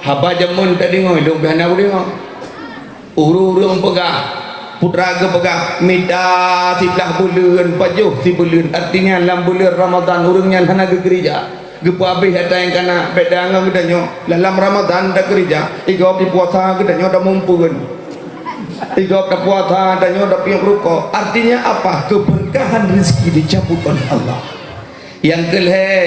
haba jamun tadi ngoi dong behana dia urung pegah putra ke pegah mida sidah bulan pajuh si bulan artinya dalam bulan Ramadan urungnya hana ke gereja gepu habis ada yang kana beda ngam gedanyo dalam Ramadan da gereja igop di puasa gedanyo da mumpun igop da puasa danyo da piang ruko artinya apa keberkahan rezeki dicabut oleh Allah. Yang kelhe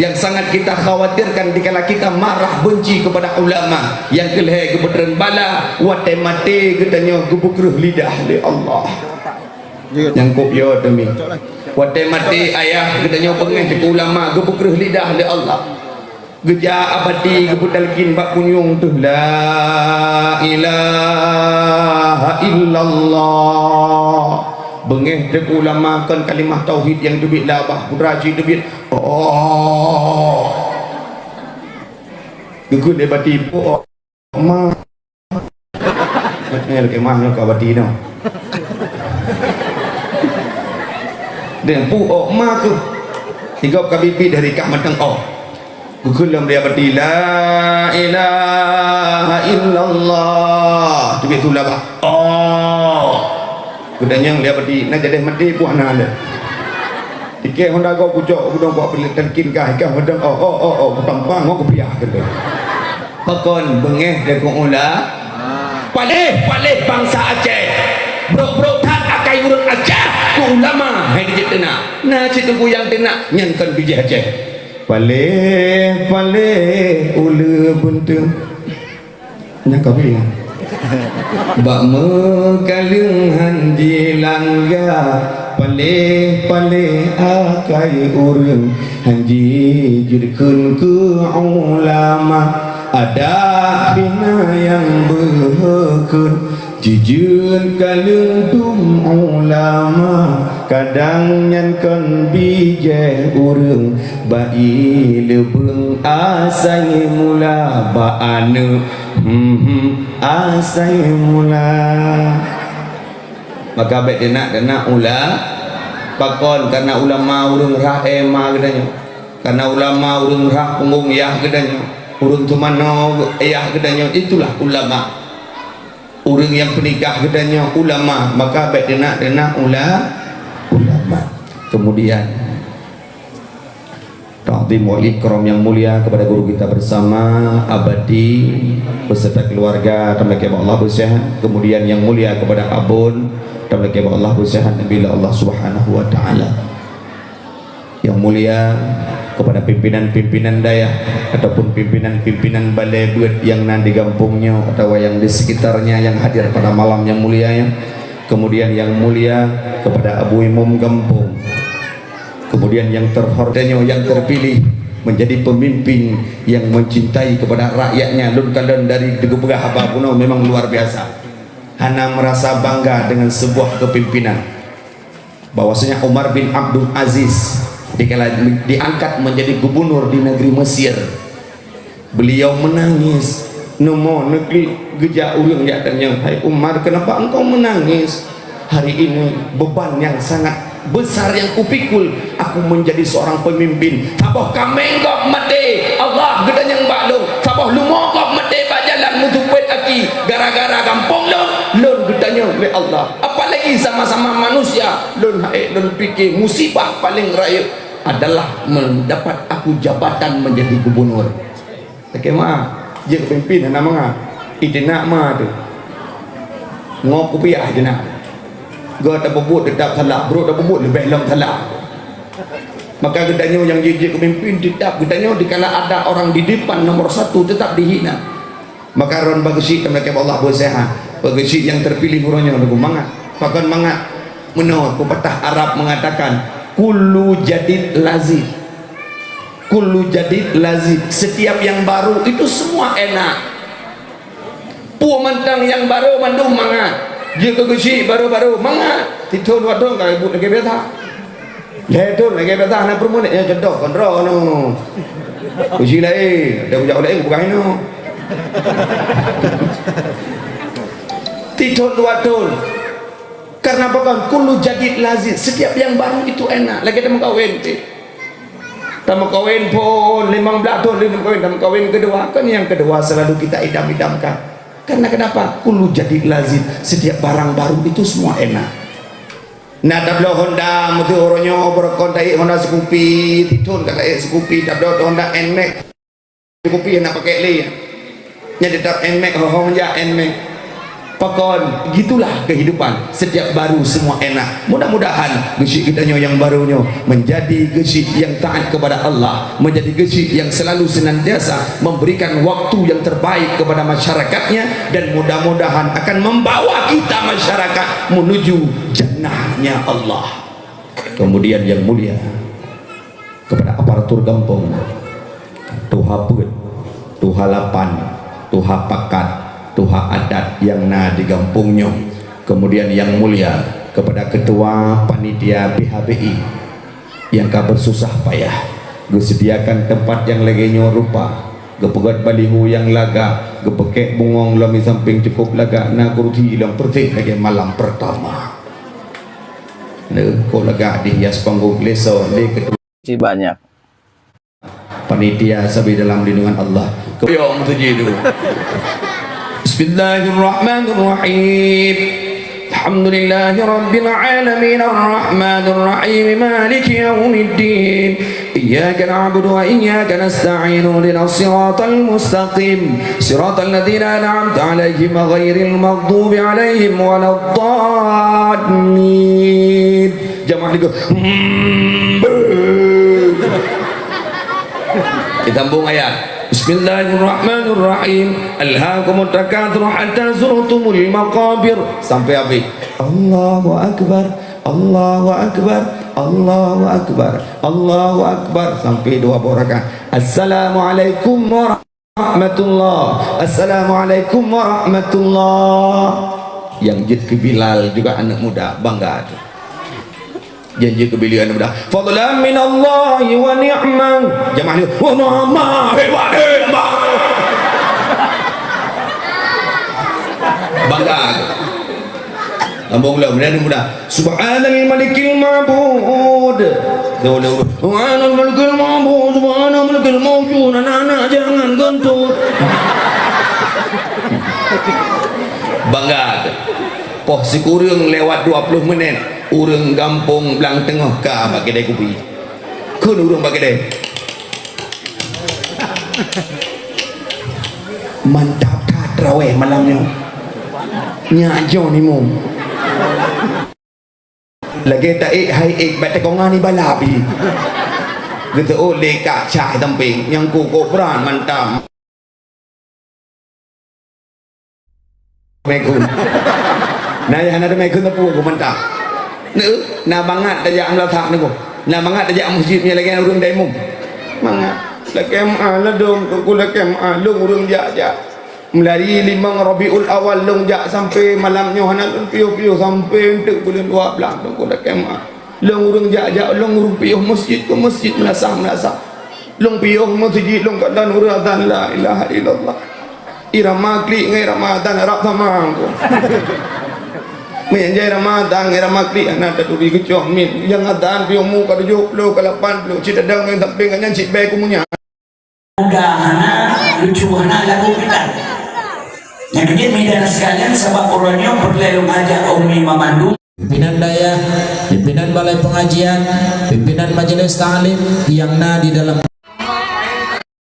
yang sangat kita khawatirkan dikala kita marah benci kepada ulama yang kelhe kebenaran bala wate mate gedanyo gebukruh lidah oleh Allah yang kopyo demi wate mate ayah gedanyo pengeh ke ulama gebukruh lidah oleh Allah geja abadi gebudalkin bak kunyung tu la ilaha illallah bengeh dek ulama kan kalimah tauhid yang debit labah budraji debit gugur debati po ma ni lagi mah ka bati no dan pu ma tu tiga kabibi dari kak matang gugur dalam dia bati la ilaha illallah debit tu labah kudanya dia berdi nak jadi mati puan ada tiket Honda kau pucuk kudang buat beli terkin kah ikan hodang tampang kau kepiah gitu pakon bengeh dia kong ula paleh bangsa Aceh bro tak akai urut Aceh ku ulama hai dijit tenak nah situ yang tenak nyankan bijih Aceh paleh ula buntung nyak kapi bak mekalung hanji langga pale akai urang hanji jirkeun ke ulama ada bina yang behekeun jijun kalung tum ulama kadang nyankan bijeh urang bai lebeung asai mula baanu asai mula maka baik dia nak ula pakon karena ulama urung rah ema gedanyo karena ulama urung rah punggung yah gedanyo urung tumano ayah gedanyo itulah ulama urung yang penikah gedanyo ulama maka baik dia nak ulama kemudian ta'zim wal ikram yang mulia kepada guru kita bersama abadi beserta keluarga tamlaki Allah bersihan kemudian yang mulia kepada abun tamlaki Allah bersihan bila Allah Subhanahu wa taala yang mulia kepada pimpinan-pimpinan daya ataupun pimpinan-pimpinan balai buat yang nanti kampungnya atau yang di sekitarnya yang hadir pada malam yang mulia ya. Kemudian yang mulia kepada Abu Imam kampung, kemudian yang terhormatnya yang terpilih menjadi pemimpin yang mencintai kepada rakyatnya lun kalian dari Degebegah apa puno memang luar biasa. Hana merasa bangga dengan sebuah kepimpinan bahwasanya Umar bin Abdul Aziz dikala diangkat menjadi gubernur di negeri Mesir, beliau menangis nemo negeri gejak urang ya tanya, hai Umar, kenapa engkau menangis? Hari ini beban yang sangat besar yang kupikul, aku menjadi seorang pemimpin. Saboh kami engkau mati Allah gedan yang balung, saboh lumo kau mati bajalan mutupet aki gara-gara kampung lun gedanya oleh Allah. Apalagi sama-sama manusia lun pikir musibah paling raya adalah mendapat aku jabatan menjadi gubernur. Bagaimana? Dia pemimpin nama itu nak mah tu. Ngok kupiah je nak. Gua tak bebut tetap salah, bro tak bebut lebih long salah. Maka gedanya yang jadi pemimpin tetap gedanya dikala ada orang di depan nomor satu tetap dihina. Maka ron bagasi tamlaki Allah bersehat. Bagasi yang terpilih buranya lagu mangat. Bahkan mangat menurut pepatah Arab mengatakan kullu jadid lazid, kullu jadid lazid, setiap yang baru itu semua enak. Pu mentang yang baru mandum mangat, dia kegesi baru-baru mangat, titun wadong kalau ibu lagi biasa, ledon lagi biasa, nak permunik ya jodoh kontrol no, uji lagi, dah ujak oleh bukan no, titun wadong. Karena apa kan kullu jadid lazid, setiap yang baru itu enak. Lagi ada mengkawin Tamu kawin pun 15 tahun belum kawin, tamu kawin kedua kan yang kedua selalu kita idam-idamkan. Karena kenapa? Kulu jadi lazim, setiap barang baru itu semua enak. Nah tablo Honda mutu oronyo berkontai Honda Scoopy titun kata Scoopy tablo Honda Nmax Scoopy nak pakai le nya tetap Nmax Honda Nmax. Pakon gitulah kehidupan, setiap baru semua enak. Mudah-mudahan gesik kita yang barunya menjadi gesik yang taat kepada Allah, menjadi gesik yang selalu senantiasa memberikan waktu yang terbaik kepada masyarakatnya, dan mudah-mudahan akan membawa kita masyarakat menuju jannahnya Allah. Kemudian yang mulia kepada aparatur kampung, tuha put, tuha lapan, tuha pakat, tuha adat yang na di kampungnya. Kemudian yang mulia kepada ketua panitia PHBI yang kau bersusah payah gesediakan tempat yang laginya rupa, gepegat balihu yang laga, gepekek bungong lami samping cukup laga, na kurti ilang pertik lagi malam pertama. Kau laga dihias panggung leso le ketua banyak panitia sabi dalam lindungan Allah. Kau tujuh dulu. Bismillahirrahmanirrahim. Alhamdulillahi rabbil alamin arrahmanir rahim maliki yaumiddin. Iyyaka na'budu wa iyyaka nasta'in ihdinas siratal mustaqim siratal ladzina an'amta 'alaihim ghairil maghdubi 'alaihim waladdallin. Jamaah digo. Ditambung ayat. Bismillahirrahmanirrahim. Alhaakumut takatsur hatta zurtumul maqabir. Sampai habis. Allahu akbar, Allahu akbar, Allahu akbar, Allahu akbar, sampai 2 rakaat. Assalamualaikum warahmatullah. Assalamualaikum warahmatullah. Yang jid ke Bilal juga anak muda, bangga tu. Janji kebilian mudah fadlan min Allah wa ni'man. Jamaah ni wa ni'ma hebat hebat bangga lambung lah mudah subhanal malikil ma'bud subhanal malikil ma'bud subhanal malikil mawjud. Anak-anak jangan gentut bangga. Poh si kurang lewat 20 menit urang gampung belang tengah ka bagi kedai kopi. Kun urang bagi kedai. Mantap tak terawih malamnya. Nyak jo ni mum. Lagi tak hai bat kongan ni balabi. Gitu oh leka cai tamping yang ku kopran mantap. Mekun. Nah yang ada mekun tapu ku mantap. Nữ na bangat tajak la thak ni ko na bangat tajak masjid ni lagi urang daimum mangat la kem la dong ku la kem long urang ja melari 5 Rabiul Awal long ja sampai malamnya hanal piu-piu sampai entek bulan 12 dong ku la kem long urang ja long urang piu masjid ke masjid melasah long piu masjid long kadan uratan la ilaha illallah irama kli ngai Ramadan Arab sama ko menjai Ramadan irama kli anak tadi kecok min yang adan piumu ka 70 ka 80 cita dang yang tapi kan cik baik kumunya mudahana lucuhana lagu kita yang kedua medan sekalian sebab orangnya berlelung aja Umi Mamandu pimpinan daya, pimpinan balai pengajian, pimpinan majelis ta'lim yang di dalam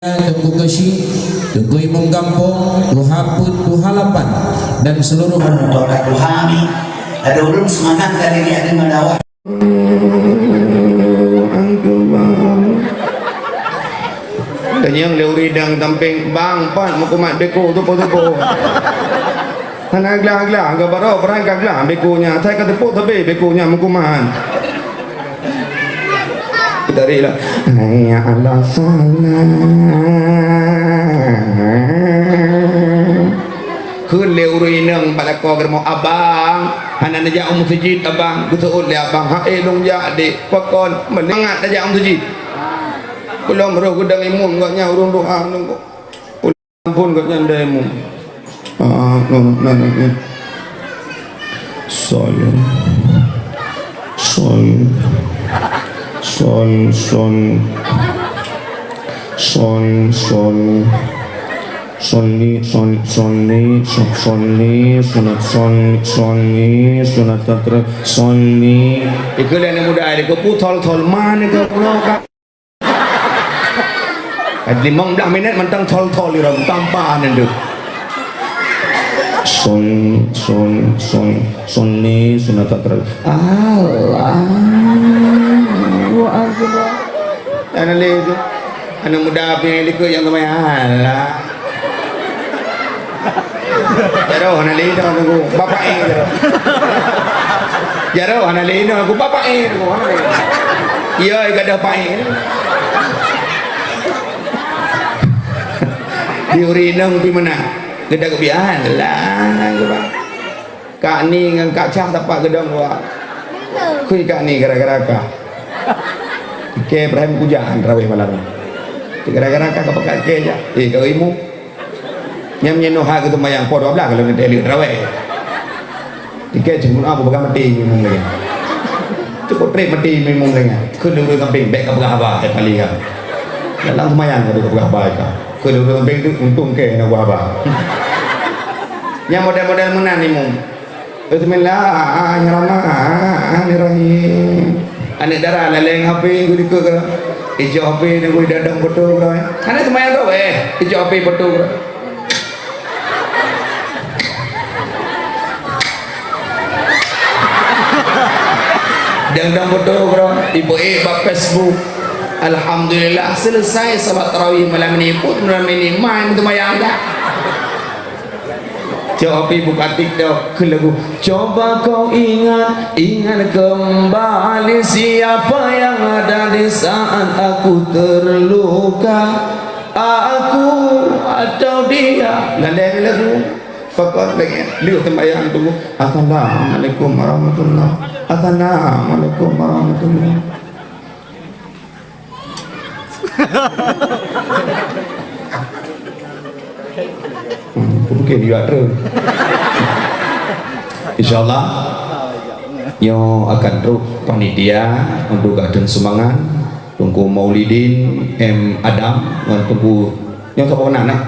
Tunggu Gesi, Tunggu Imam Gampung, Luhaput, Luhalapan dan seluruh Tuhan Tuhami ada ulun semangat kali ini ada mendawah dan yang leuri dang tamping bang pan mukumat beko tupo hana agla gabaro perang agla bekonya saya kata po tabe bekonya mukuman dari lah ya Allah salam kun leuri nang balako germo abang hana naja masjid abang betul le abang ha long ja de pakon menangat naja masjid belum roh gudang imun gaknya urung doa nunggu ampun gaknya ndemu sol sol Son Sonni sunat tatra sonni iku le ne muda dia ku thol man ke pulau ka at 15 minit mentang thol ira tampa nendu sonni sunat tatra Allahu akbar ana le anu muda pilih ku yang namanya Allah jaro hanali ito aku bapak jaro hanali ito aku bapak iya gada pae diurinang pi mana gada kebiaan lah kak ni ngan kak cah tapak gedang wa kui kak ni gara-gara ka ke Ibrahim pujahan raweh malam gara-gara ka pakai ke ja kau imu nyam nyeno ha gitu mayang po 12 kalau nanti lihat rawe tiga jemput apa bakal mati memang lagi cukup trip mati memang lagi kunung kambing baik ke apa paling kan dalam mayang kalau ke apa kan kunung kambing itu untung ke nak apa yang model-model mana nih mum Bismillahirrahmanirrahim anak darah leleng HP gue ke hijau HP gue dadang betul kan anak mayang rawe hijau HP betul dang betul bro ibu bab Facebook alhamdulillah selesai salat tarawih malam ini pun malam ini main tu mayang dah coba buka TikTok ke lagu coba kau ingat kembali siapa yang ada di saat aku terluka aku atau dia landai lagu fakot lagi lihat tembayan tu assalamualaikum warahmatullahi Assalamualaikum warahmatullahi Bukan dia terus. Insyaallah yo akan terus panitia untuk gaden semangat tunggu Maulidin M Adam ngan tunggu yang siapa anak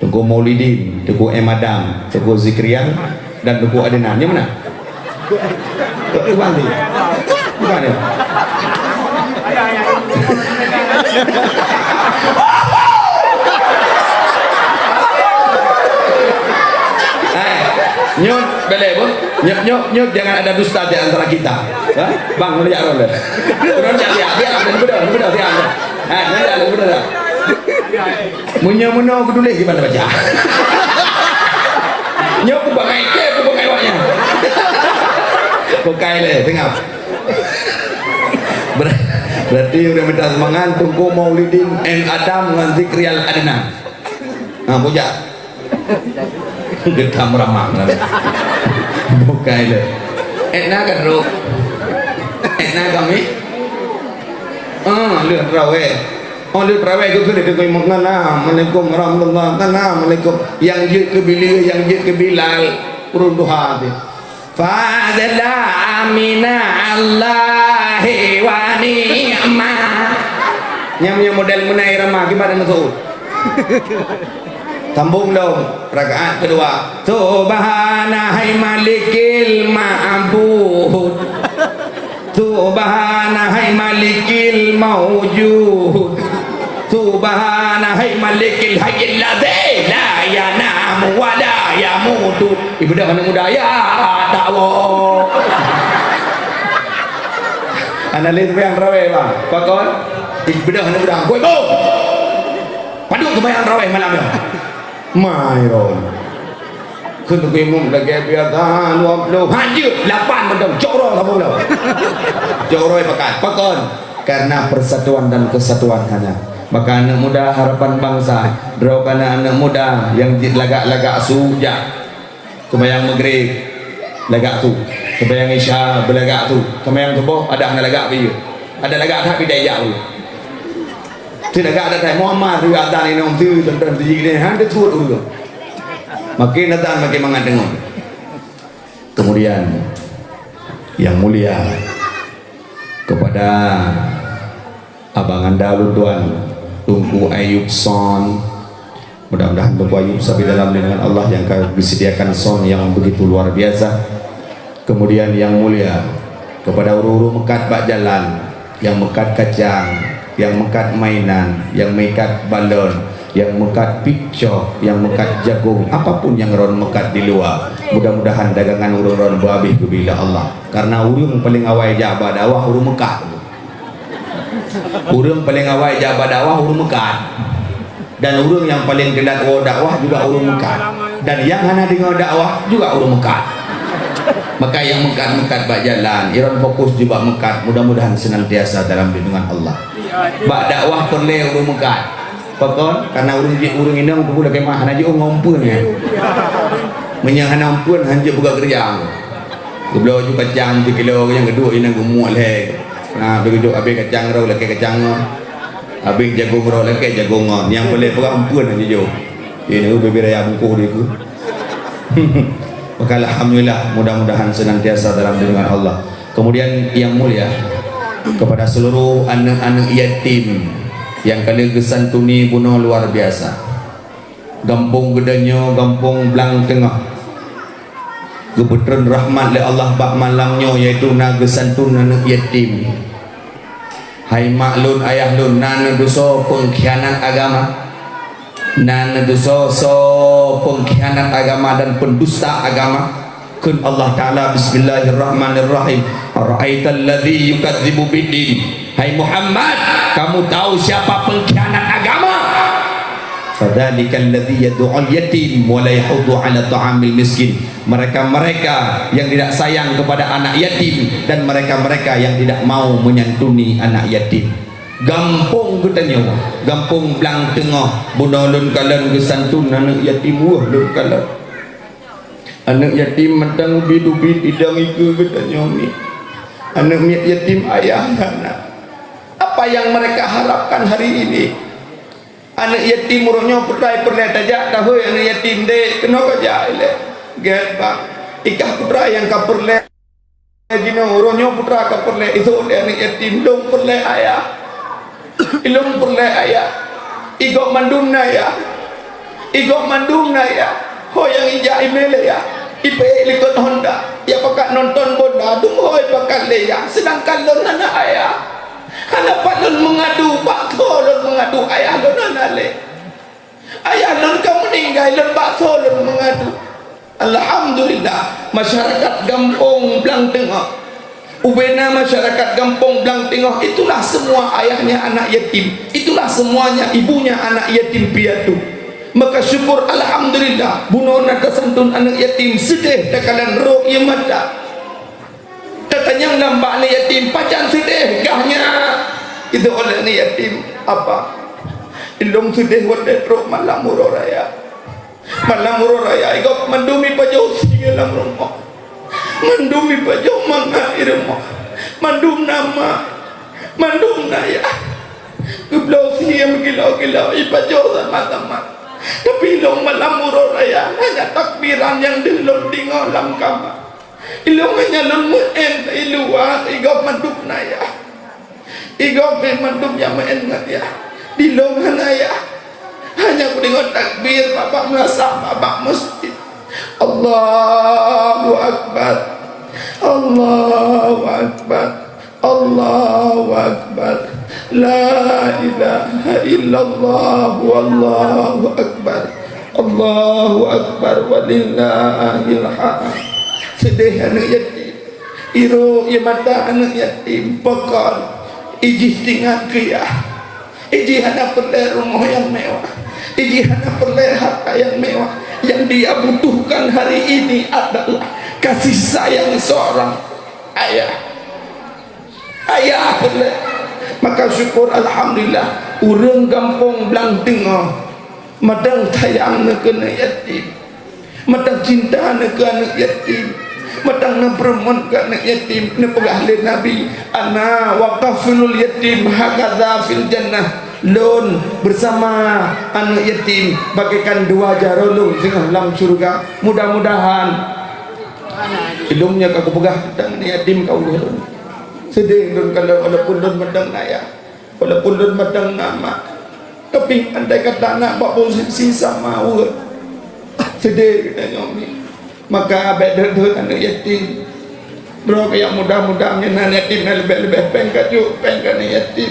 tunggu Maulidin tunggu M Adam tunggu Zikrian dan tunggu Adenan yang mana bukan ya nyot boleh bu nyot jangan ada dusta di antara kita bang melihat rolle udah biar benar tiang nanti benar munya kedua gimana baca nyok aku pakai waknya pakai le tengah berarti udah minta semangat tunggu Maulidin M Adam dengan Zikrial Adnan nah puja kita meramah pakai le enak kan bro enak kami lihat rawe lihat rawe itu sudah kita mengenal Assalamualaikum warahmatullahi Assalamualaikum yang jid ke Bilal yang jid ke Bilal perunduh hati Fadla amina Allahi wa ni'mah yang model menai ramah gimana itu sambung dong rakaat kedua subhanahai malikil ma'bud subhanahai malikil mawjud subhanahai malikil hayyil ladzi la yanamu wa la yamutu ibu dah mana muda ya dakwah analis yang rawe bang pakon ibu dah mana muda gue go padu kebayang rawe malam ya Mayron kuntu imum lagi biatan wablu hancur 8 mendem coro sama belum coro pakon karena persatuan dan kesatuan hanya maka anak muda harapan bangsa doakan anak muda yang lagak-lagak sujak sembahyang maghrib lagak tu sembahyang isya berlagak tu sembahyang subuh ada anak lagak biu ada lagak tak bidaya tu tidak ada tak Muhammad tu ada ni nom tu dan ni hang tu dulu makin datang makin mengadengung kemudian yang mulia kepada abang anda tuan Tunku Ayub Son, mudah-mudahan Tunku Ayub sampai dalam lindungan Allah yang disediakan son yang begitu luar biasa. Kemudian yang mulia kepada uru-uru mekat bak jalan, yang mekat kacang, yang mekat mainan, yang mekat balon, yang mekat picture, yang mekat jagung, apapun yang ron mekat di luar, mudah-mudahan dagangan urung ron berhabis bila Allah. Karena urung paling awal jabah dakwah urung mekat, urung paling awal jabah dakwah urung mekat, dan urung yang paling kedat dakwah juga urung mekat, dan yang hana dengar dakwah juga urung mekat. Maka yang mekat-mekat bak jalan, iron fokus juga mekat, mudah-mudahan senantiasa dalam lindungan Allah. Bak dakwah perle urung mekat. Pakon karena urung ini aku pula kemah hana je ngompun ya. Menyang hana ampun hanje buka kerja. Geblo ju kacang 1 kilo yang kedua ini gemuk leh. Nah begitu habis kacang rau lagi kacang. Habis jagung rau lagi jagung. Yang boleh buka ampun hanje jo. Ini ubi raya bungku dia ku. Maka alhamdulillah, mudah-mudahan senantiasa dalam lindungan Allah. Kemudian yang mulia kepada seluruh anak-anak yatim yang kali gesantuni bunuh luar biasa. Gampung Gedanyo, Gampung Blang Tengah, kebetulan rahmat le Allah bak malangnya yaitu na gesantun anak yatim. Hai maklun ayah lun nana dosa pengkhianat agama, nana dosa pengkhianat agama dan pendusta agama. Kun Allah Ta'ala bismillahirrahmanirrahim. Ara'aital ladzi yukadzibu biddin. Hai Muhammad, kamu tahu siapa pengkhianat agama? Fadzalikal ladzi yad'ul yatim wa la yahuddu 'ala ta'amil miskin. Mereka-mereka yang tidak sayang kepada anak yatim dan mereka-mereka yang tidak mau menyantuni anak yatim. Gampung Gedanyo, Gampung Blang Tengah, bunolon kalan gesantun anak yatim wah lun kalan. Anak yatim mentang ubi-ubi idang iku Gedanyo ni. Anak yatim ayah anak. Apa yang mereka harapkan hari ini? Anak yatim urutnya perlai tajak tahu anak yatim dek kena kerja ile. Get bang. Ikah putra yang kaperle jino urutnya putra kaperle itu anak yatim dong perle ayah. Ilung perle ayah. Igok mandumna ya. Igok mandumna ya. Ho yang ija imele ya. Ipe likut Honda. Ya pakat nonton bola dung hoi pakat leya. Sedangkan lon anak ayah. Anak pak lon mengadu, pak lon mengadu ayah lon anak le. Ayah lon kamu meninggal lon pak lon mengadu. Alhamdulillah masyarakat Gampung Blang Tengah, ubena masyarakat Gampung Blang Tengah itulah semua ayahnya anak yatim, itulah semuanya ibunya anak yatim piatu. Maka syukur alhamdulillah bunona kesantun anak yatim sedih takalan roh ia mata. Katanya nampak anak yatim pacan sedih gahnya. Itu oleh anak yatim apa? Indong sedih wadah roh malam murah raya. Malam murah raya ikut mendumi pajau dalam rumah. Mendumi pajau mangai rumah. Mandum nama. Mandum naya. Geblau siam gilau-gilau ipajau sama-sama. Tapi ilong malam murah raya hanya takbiran yang dilon di ngolam kamar. Ilong hanya lon muen iluat igop mandum naya. Igop mandum yang muen ya. Dilong naya. Hanya ku dengar takbir bapak merasa bapak masjid. Allahu Akbar. Allahu Akbar. Allahu Akbar. La ilaha illallah wallahu akbar. Allahu akbar walillahil hamd. Sedih anak yatim. Iro ya mata anak yatim pekon. Ijih tinggal kiyah. Ijih anak perle rumah yang mewah. Ijih anak perle harta yang mewah. Yang dia butuhkan hari ini adalah kasih sayang seorang ayah. Ayah perle. Maka syukur alhamdulillah urang Gampung Blang Tengah madang sayang nak anak yatim, madang cinta nak anak yatim, madang nak perempuan ke anak yatim. Nak pegahli Nabi ana waqaful yatim hakadha fil jannah. Lon bersama anak yatim bagaikan dua jarulung tengah dalam surga. Mudah-mudahan hidungnya kau pegah dan yatim kau lon. Sedih lon kalau walaupun lon madang naya, walaupun lon madang nama. Tapi andai kata nak buat posisi sama urut sedih kita nyomi, maka beda anak yatim. Bro kayak mudah-mudahnya anak yatim lebih-lebih pengkajuk pengkan yatim.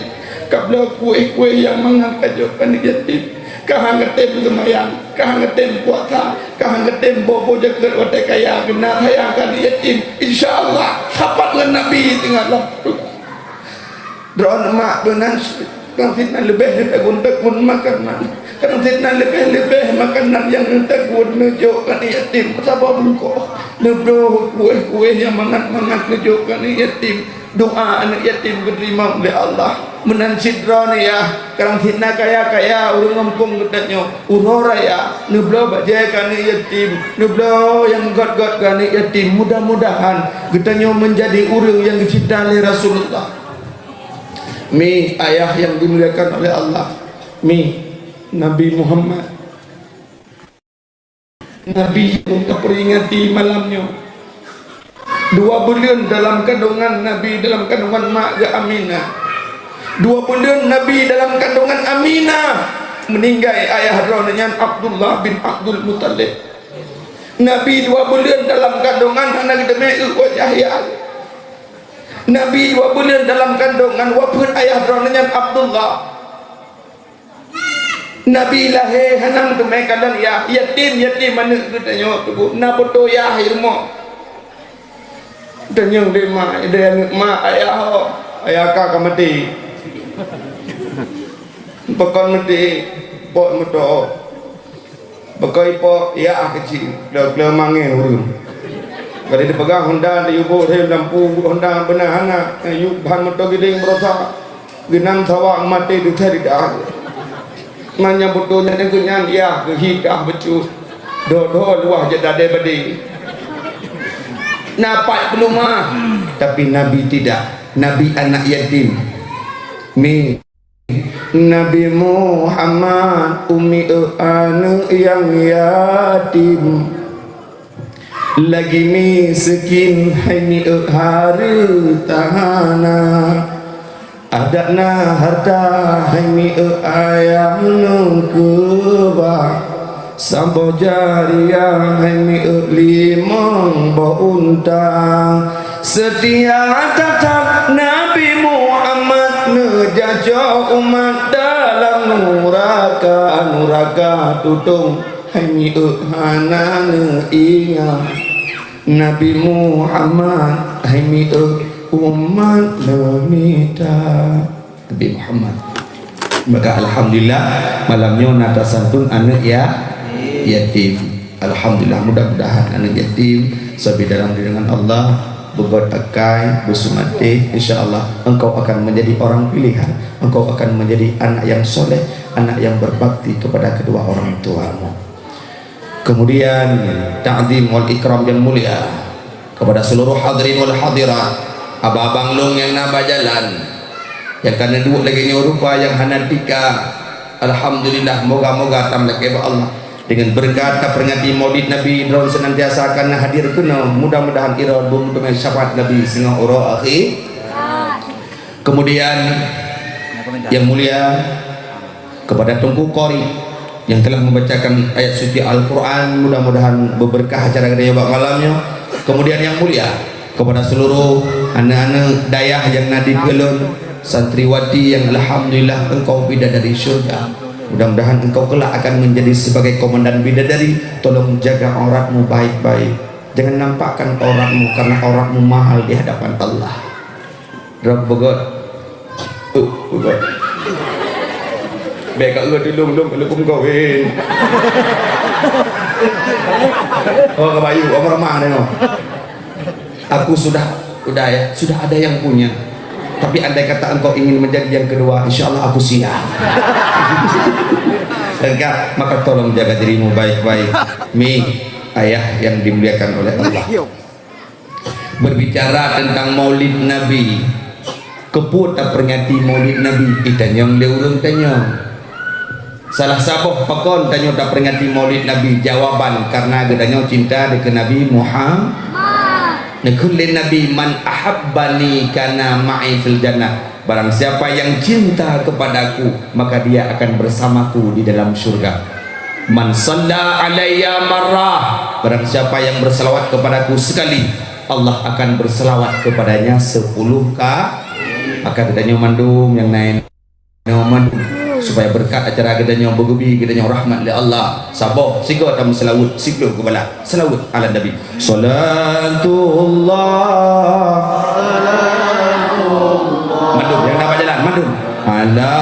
Kabla kue-kue yang mengangkajuk anak yatim. Kahang ngetem semayang, kahang ngetem puasa, kahang ngetem bobo jaga watai kaya kena hayangkan yatim. Insyaallah sapat dengan Nabi tinggal lalu. Drone mak benar. Kalau fitnah lebih tekun makanan, kalau fitnah lebih makanan yang tekun nunjukkan yatim. Siapa bengkok? Lebih kue yang mangat nunjukkan yatim. Doa anak yatim diterima oleh Allah. Menansidra ni ya, kalau fitnah kaya urang kampung katanya, urora ya, lebih bajakan yatim, lebih yang god kan yatim. Mudah-mudahan katanya menjadi urang yang dicintai oleh Rasulullah. Mi ayah yang dimuliakan oleh Allah, mi Nabi Muhammad, Nabi yang terperingati malamnya 2 bulan dalam kandungan Nabi, dalam kandungan mak Aminah. 2 bulan Nabi dalam kandungan Aminah, meninggal ayah Ronanya Abdullah bin Abdul Muttalib. Nabi 2 bulan dalam kandungan anak demi Yahya. Nabi 2 bulan dalam kandungan wafat ayah Ronanya Abdullah. Nabi lahir hanam tu mereka dan ya yatim mana katanya tu na boto ya hirmo. Dan yang lima dia mak ayah kakak mati. Pekon mati pok moto. Bekai pok ya kecil dah mangin urun. Kalau dipegang Honda, diubur saya lampu Honda benar hangat, yuk bahan motor giling berosak, genang sawak mati di cari dah. Manya betulnya dengan ya kehikah becut, doa luah jadi badi. Napak belum mah, tapi Nabi tidak, Nabi anak yatim. Mi Nabi Muhammad umi anak yang yatim. Lagi miskin hai hartana adana harta hai ayam nungkuba sampo jariah hai limang unta setia tetap Nabi Muhammad ngejajo umat dalam nuraka tutung hai hanan ingat Nabi Muhammad hai umat lemita Nabi Muhammad. Maka alhamdulillah malamnya nata santun anak yatim. Alhamdulillah, mudah-mudahan anak yatim sabi dalam dengan Allah begot akai bersumati, insyaallah engkau akan menjadi orang pilihan, engkau akan menjadi anak yang soleh, anak yang berbakti kepada kedua orang tuamu. Kemudian ta'zim wal ikram yang mulia kepada seluruh hadirin wal hadirat, abang-abang long yang naba jalan, yang kana duduk lagi ni rupa yang hanatika. Alhamdulillah, moga-moga tamlek kepada Allah dengan berkat peringati Maulid Nabi drone senantiasa akan hadir kena, mudah-mudahan ira untuk syafaat Nabi sengah ura akhir. Kemudian yang mulia kepada Tunku Qori yang telah membacakan ayat suci Al-Quran, mudah-mudahan berberkah acara kedaya malamnya. Kemudian yang mulia kepada seluruh anak-anak dayah yang nadib gelun, santriwati yang alhamdulillah engkau bidadari syurga, mudah-mudahan engkau kelak akan menjadi sebagai komandan bidadari. Tolong jaga auratmu baik-baik, jangan nampakkan auratmu karena auratmu mahal di hadapan Allah. Rabbagot Rabbagot baik kat dulu kalau kawin. Oh kebayu, om ramah tengok. Aku sudah ada yang punya. Tapi andai kata engkau ingin menjadi yang kedua, insyaallah aku siap. Enggak, maka tolong jaga dirimu baik-baik. Mi, ayah yang dimuliakan oleh Allah. Berbicara tentang Maulid Nabi, keput tak peringati Maulid Nabi, itanyong leurung tanyong. Salah sabuh pakon tanya tak peringati Maulid Nabi, jawaban karena gedanya cinta dengan Nabi Muhammad. Nakulli nabi man ahabbani kana ma'i fil jannah. Barang siapa yang cinta kepadaku, maka dia akan bersamaku di dalam surga. Man shalla alayya marrah, barang siapa yang berselawat kepadaku sekali, Allah akan berselawat kepadanya 10 kali. Maka kita mandum yang naik mandum supaya berkat acara kita yang bergebi, kita yang rahmat li Allah. Sabar sigo tam selawat siklo kepala selawat ala nabi. Salatullah mandum yang dapat jalan mandum ala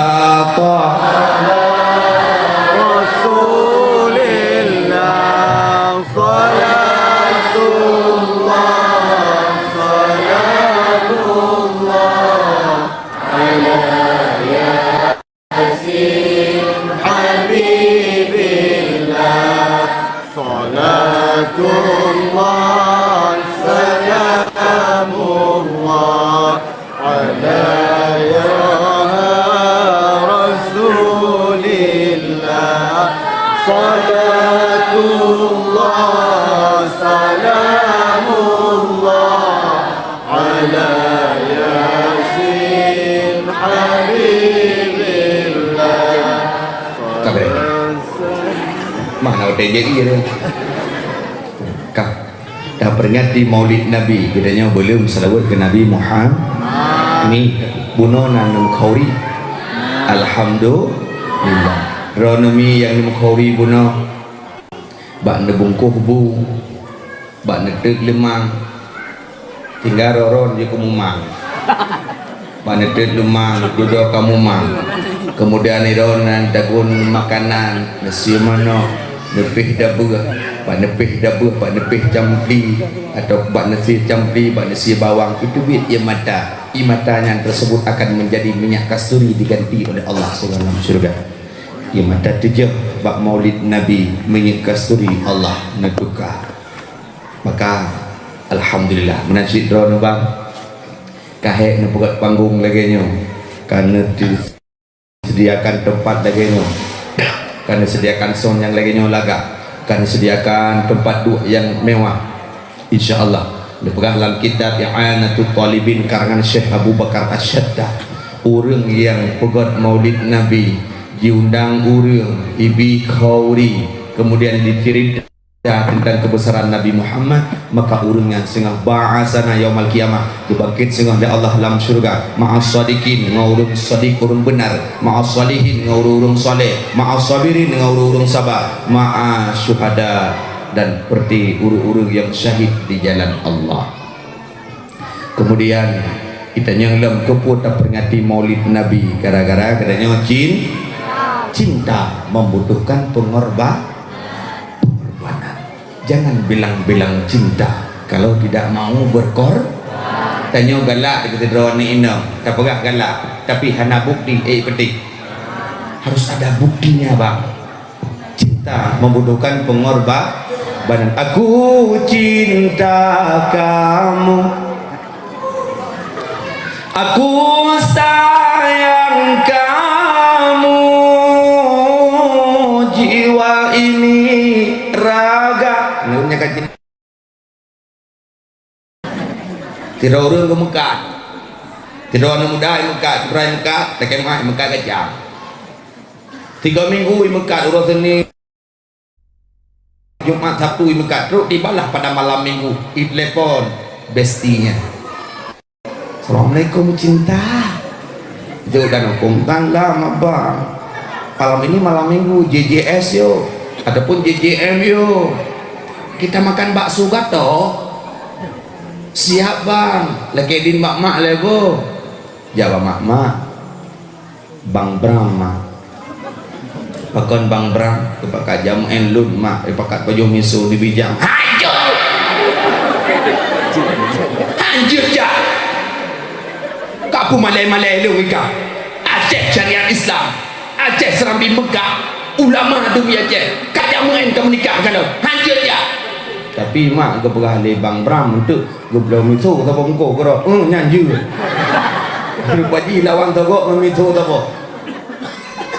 jadi kah dah peringati maulid Nabi kitanya belum selawat ke Nabi Muhammad ni buno nanam khauri alhamdulillah ronomi yang nam khauri buno bak nebungkuh bu bak netek lemang tinggal roron je kumumang bak netek lemang duduk kamu mang kemudian ironan dagun makanan nasi mano nepih dabuh, pak nepih dabuh, pak nepih campli atau pak nasi campli, pak nasi bawang itu duit yang mata, imatanya tersebut akan menjadi minyak kasturi diganti oleh Allah dalam surga. Yang mata tujuh bak maulid Nabi minyak kasturi Allah neduka. Maka alhamdulillah menasib drone bang, kahek nepegat panggung lagi nyo, karena disediakan tempat lagi nyo. Karena sediakan sound yang lagi nyolaga, karena sediakan tempat duduk yang mewah, insyaallah dipegang dalam kitab I'anatul Talibin karangan Syekh Abu Bakar Asyaddah. Orang yang pegat maulid Nabi diundang orang ibi khauri, kemudian dicerita tentang kebesaran Nabi Muhammad, maka urungnya sengah ba'asana yaumal kiamah dibangkit sengah di Allah dalam syurga ma'as sadiqin ngurung sadiq urung benar, ma'as salihin ngurung saleh, ma'as sabirin ngurung sabar, ma'as syuhada dan seperti urung-urung yang syahid di jalan Allah. Kemudian kita nyenglam keput peringati maulid Nabi gara-gara katanya cinta membutuhkan pengorbanan. Jangan bilang-bilang cinta kalau tidak mau berkorban. Tanya galak kita drone ini, tak pegah galak, tapi hana bukti petik. Harus ada buktinya bang. Cinta membutuhkan pengorbanan. Aku cinta kamu, aku sayang kamu, jiwa ini raga. Nurnya kan tidak orang ke Mekah, tidak orang muda di Mekah, orang Mekah, tak kemah Mekah kejam. 3 minggu di Mekah, urus ini Jumat Sabtu di Mekah, terus dibalah pada malam minggu, telepon bestinya. Assalamualaikum cinta. Itu udah hukum tangga abang. Malam ini malam minggu JJS yo, ataupun JJM yo. Kita makan bakso gato. Siap bang. Lagi din mak-mak lebo. Jawab mak-mak. Bang Bram mak. Pakon Bang Bram. Kepakat jam enlun mak. Kepakat baju misu di bijang. Hancur. Hancur ja. Kapu malai-malai lu ika. Aceh syariat Islam. Aceh Serambi Mekah. Ulama dunia Aceh. Kadang main kamu nikah kalau. Hancur ja. Tapi mak ke perah le Bang Bram untuk gue belum itu kata bongko kero nyanju lupa ji lawan togok memitu tabo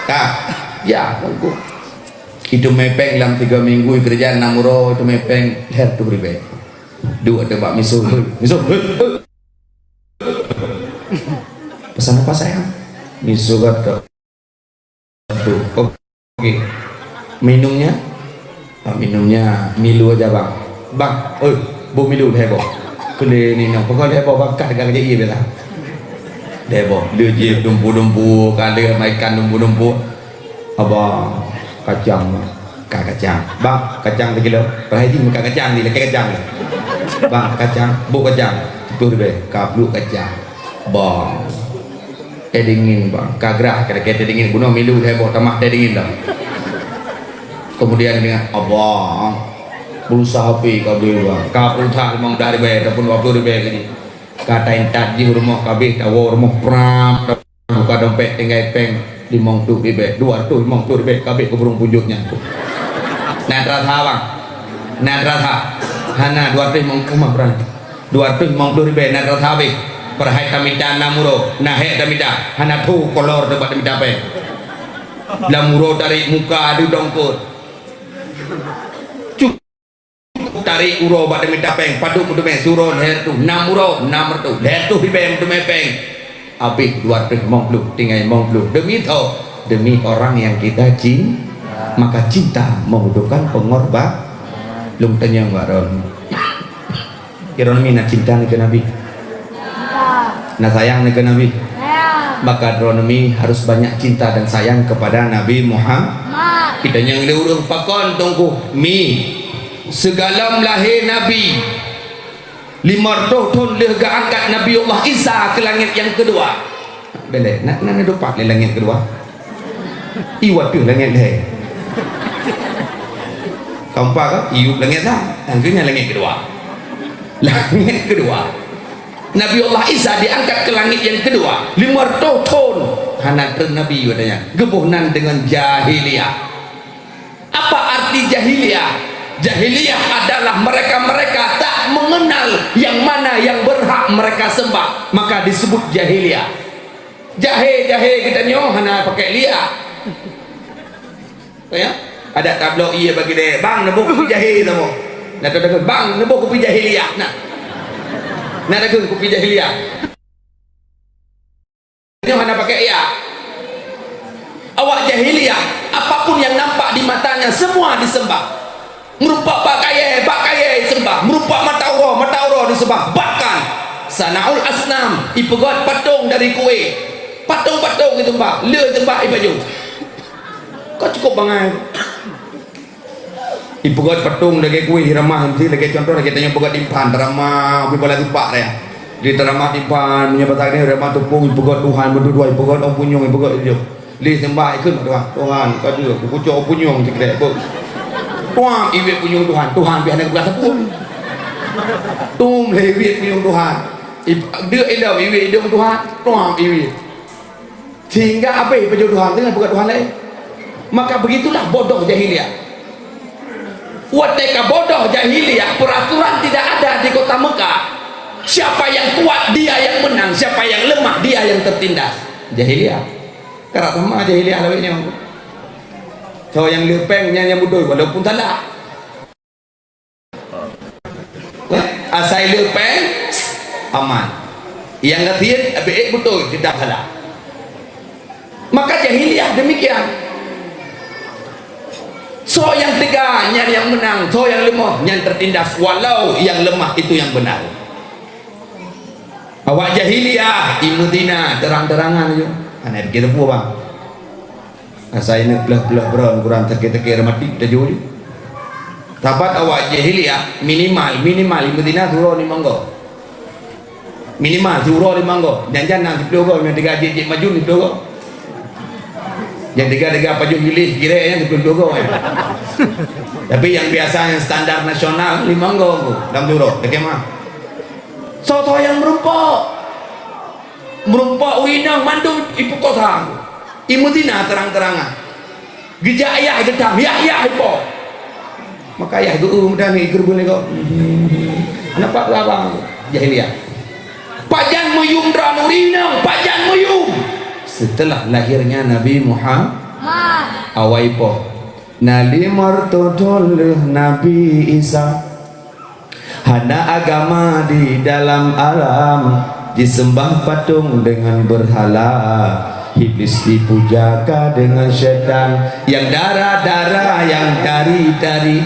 tak ya bongko itu mepeng dalam 3 minggu kerjaan namuro itu mepeng lihat tu beribe dua tebak miso pesan apa sayang? Miso kata tuh. Oke. Minumnya minumnya Milo aja bang bu Milo deh bo kele ni nak pokok deh bo bang kat dengan je bela deh bo dia je dumpu kali makan dumpu abang kacang bang kacang 1 kilo perhati makan kacang ni lagi kacang bang kacang bu kacang tu deh kaplu kacang bang dingin bang kagrah kira-kira dingin bunuh Milo deh bo tamak dingin dah. Kemudian dengan abang berusaha pi kabeh bang kapul tak memang dari bayar ataupun 20 ribu ni katain tadi rumah kabeh tahu rumah prap buka dompet tinggal peng 50 ribu 250 ribu kabeh keburung punjuknya nah rata bang nah rata hana 200 rumah perang 250 ribu nah rata habis perhai tamita namuro nah he tamita hana tu kolor tempat tamita peng lamuro dari muka adu dongkut tarik uro bak demi tapeng padu kudu meh suron her tu 6 uro 6 tu her tu bibem tu mepeng habis 250 tinggal 50 demi orang yang kita cinta maka cinta membutuhkan pengorban lung tanya waron kiron mina cinta ni ke nabi nah sayang ni ke nabi maka dronomi harus banyak cinta dan sayang kepada Nabi Muhammad kita yang urung pakon tunggu mi segala lahir Nabi 500 tahun lega angkat Nabi Allah Isa ke langit yang kedua boleh nak dapat langit kedua iwat tu langit dah keempat kan iup langit dah akhirnya langit kedua Nabi Allah Isa diangkat ke langit yang kedua 500 tahun hanat Nabi katanya gebuhnan dengan jahiliyah. Apa arti jahiliyah? Jahiliyah adalah mereka-mereka tak mengenal yang mana yang berhak mereka sembah, maka disebut jahiliyah. Jahe kita nyoh hana pakai liah. Ya? Ada tablo iya bagi dia, bang nebuk kopi jahe tamo. Nah kata bang nebuk kopi jahiliyah. Nah ada kopi jahiliyah. Nyoh hana pakai iya. Awak jahiliyah, apapun yang nampak di matanya semua disembah. Merupa bakaya sembah, merupa mata Allah disembah. Bahkan sanaul asnam ipegot patung dari kue, patung itu mbak le sembah ibaju kau cukup bangai ipegot patung dari kue hiramah nanti lagi contoh lagi tanya pegot impan ramah tapi bola tupak ya di teramah impan menyebutkan ini ramah tupung ipegot Tuhan berdua ipegot opunyong ipegot itu li sembah ikut Tuhan kau juga kucuk opunyong cikdek tuang iwit punyung Tuhan biar nak berasa pun tum lewit punyung Tuhan dia edah iwit dia Tuhan tuang iwit sehingga apa punyung Tuhan dengan bukan Tuhan lain. Maka begitulah bodoh jahiliyah. Wateka bodoh jahiliyah, peraturan tidak ada di kota Mekah. Siapa yang kuat dia yang menang, siapa yang lemah dia yang tertindas. Jahiliyah karena sama jahiliyah lawiknya. So yang lepengnya yang bodoh walaupun salah. Asal lepeng aman. Yang ngertiin betul tidak salah. Maka jahiliyah demikian. So yang tegaknya yang menang, so yang lemah yang tertindas, walau yang lemah itu yang benar. Awak jahiliyah imudina terang-terangan je. Anak kita pun bang. Saya nak belah beron kurang terkira-kira mati dah jauh. Tabat awak jahiliyah minimal imudina surau ni manggo. Minimal surau ni manggo. Jangan di pelogor yang 3 jik maju ni pelogor. Yang 3 paju pilih kira yang di pelogor ya. Tapi yang biasa yang standar nasional 5 manggo dalam surau. Bagaimana? So yang merumpak winang mandu ibu kota imudina terang-terangan gejak ayah gedam yah ipo maka ayah itu mudah ni ikut boleh kau nampak labang jahiliyah pajan muyung ranurinang pajan muyung setelah lahirnya Nabi Muhammad awaipo nali martodol Nabi Isa hana agama di dalam alam, disembah patung dengan berhala, iblis dipujakan dengan setan, yang darah-darah yang dari-dari,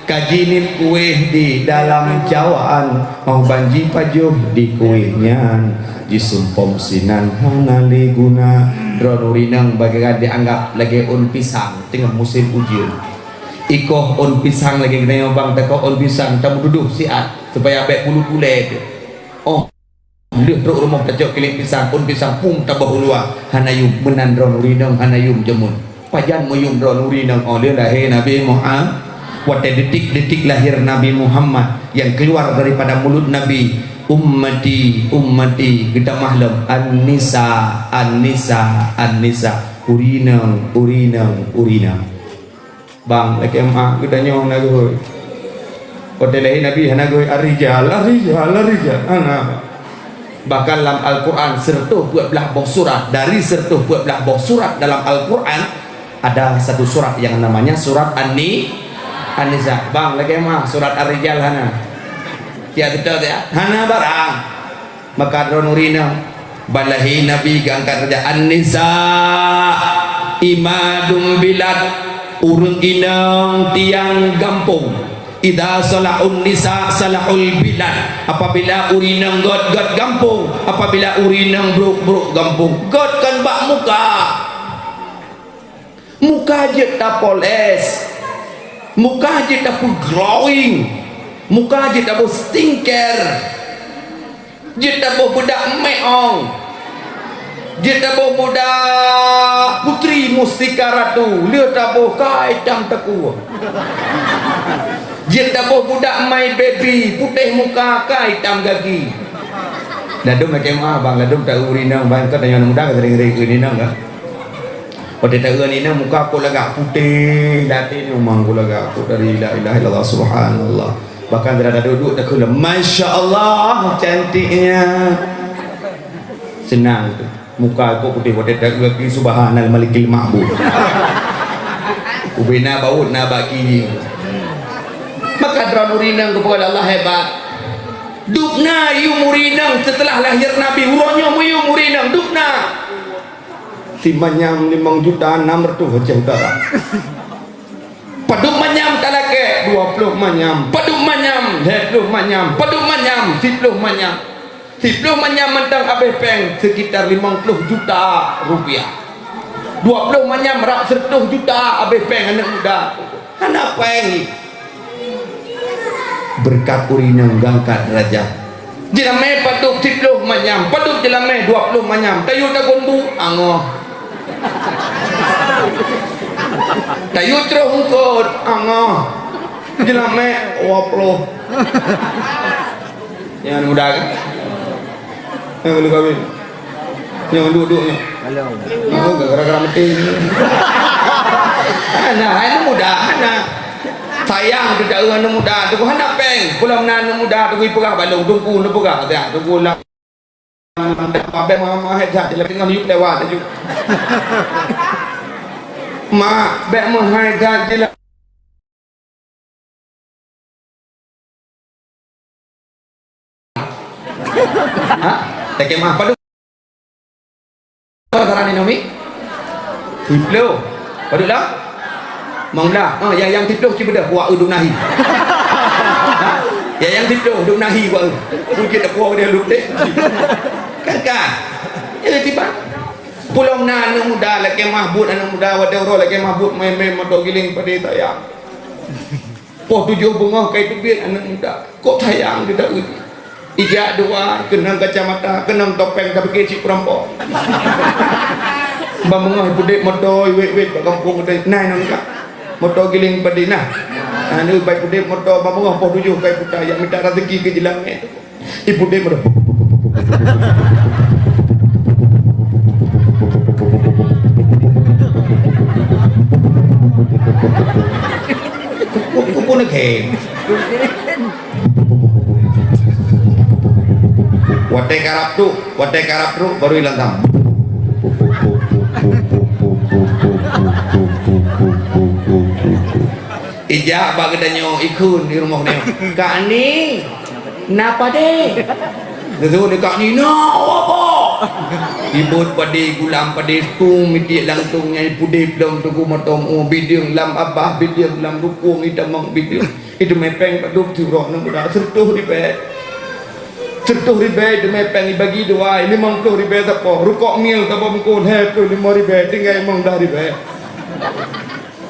kajinin kue di dalam jawaan, mau banji pajuh di kuehnya, disumpom sinan hanali guna, dronurinang bagian dianggap lagi un pisang tengah musim ujian, ikoh un pisang lagi kena bang teko un pisang, kamu duduk siat supaya abek bulu kulit, oh dia terus rumah tajok kilik pisang, un pisang pum tabah ulua, hanayum menan dronurinang hanayum jemun, pajan muyum dronurinang, oh dia lahir Nabi Muhammad. Pada detik-detik lahir Nabi Muhammad yang keluar daripada mulut Nabi, ummati ummati kita mahlum an-nisa an-nisa an-nisa, urinang urinang urinang bang lagi emak kita nyong nagoy pada lahir Nabi nagoy ar-rijal ar-rijal ar-rijal anak. Bahkan dalam Al-Quran serta buat belah boh surat, dari serta buat belah boh surat dalam Al-Quran ada satu surat yang namanya surat An-Nisa. Bang lagi mah surat Ar-Rijal hana. Ya betul ya. Hana barang. Maka dronurina balahi Nabi angkat raja An-Nisa imadum bilad, urang inang tiang gampung. Idza salahun nisa salahul bilad. Apabila urinang god gampung, apabila urinang bruk gampung. God kan bak muka je tak poles, muka je tak pun glowing, muka je tak pun skincare, je tak pun budak meong, je tak pun budak putri mustika ratu, dia tak pun kaitang teku, je tak pun budak my baby, putih muka kaitang gagi. Ladum nak kemah bang, ladum tak urinang bang, kau tanya muda kau sering urinang kan? Pada tak urinang muka aku lagak putih, datin rumah aku lagak aku dari la ilaha illallah subhanallah. Bahkan berada duduk tak kula, masya Allah cantiknya. Senang tu, muka aku putih pada tak lagi subhanal malikil ma'bud. Ubina baut na baki. Maka drone urinang kepada Allah hebat. Dukna yu murinang setelah lahir Nabi, uronya yu murinang dukna. Timanyam 5 juta 600 wajah udara. Paduk manyam talake 20 manyam. Paduk manyam 20 manyam. Paduk manyam 10 manyam. 10 manyam mentang abeh peng sekitar 50 juta rupiah. 20 manyam rak 100 juta abeh peng anak muda. Anak peng berkat urinang gangkat derajat. Jelame paduk 10 manyam. Paduk jelame 20 manyam. Tayu tak gundu angoh. Tayu terus ngikut angoh jelame 20 yang muda kan yang belum kawin yang duduknya oh gara-gara mati anak muda anak sayang tidak anak muda tunggu anak peng pulang anak muda tunggu ipurah balung tunggu nepurah tunggu lah Abang mama hebat, jadi tengah hidup lewat aja. Mak, bek menghargai je lah. Hah? Tak kemah apa tu? Apa saran ini Nomi? Tiplo. Paduk lah? Manglah. Yang tiplo cuma dah buat uduk nahi. Yang tiplo uduk nahi buat. Mungkin tak buat dia uduk dek. Kakak, ya tiba. Pulau anak muda lagi mahbud anak muda wadah orang lagi mahbud main motor giling pada tayang. Poh 7 bunga kai tubir anak muda. Kok tayang dia tak uji. Ijak dua kena kacamata, kena topeng tak pakai cik perampok. Bang mengah budek motor wet kat kampung ada nai nak kak. Motor giling pada nah. Anu baik budek motor bang mengah poh 7 kai putar yang minta rezeki ke jelang ni. Ibu dek motor. Kupu nak kem. Watai karap tu baru hilang tam. Ijak bagi danyo ikun di rumah ni. Kak ni Napa deh? Betul dekat ni nak apa? Ibut padi gulam padi tung miti langtungnya pudip dalam tugu matom bidung lam abah bidung lam dukung itamang bidung itu mepeng paduk curok nak muda sertuh ribe itu mepeng dibagi dua 50 ribe tak apa rukok mil tak apa mungkin he tu 5 ribe tinggal emang dah ribe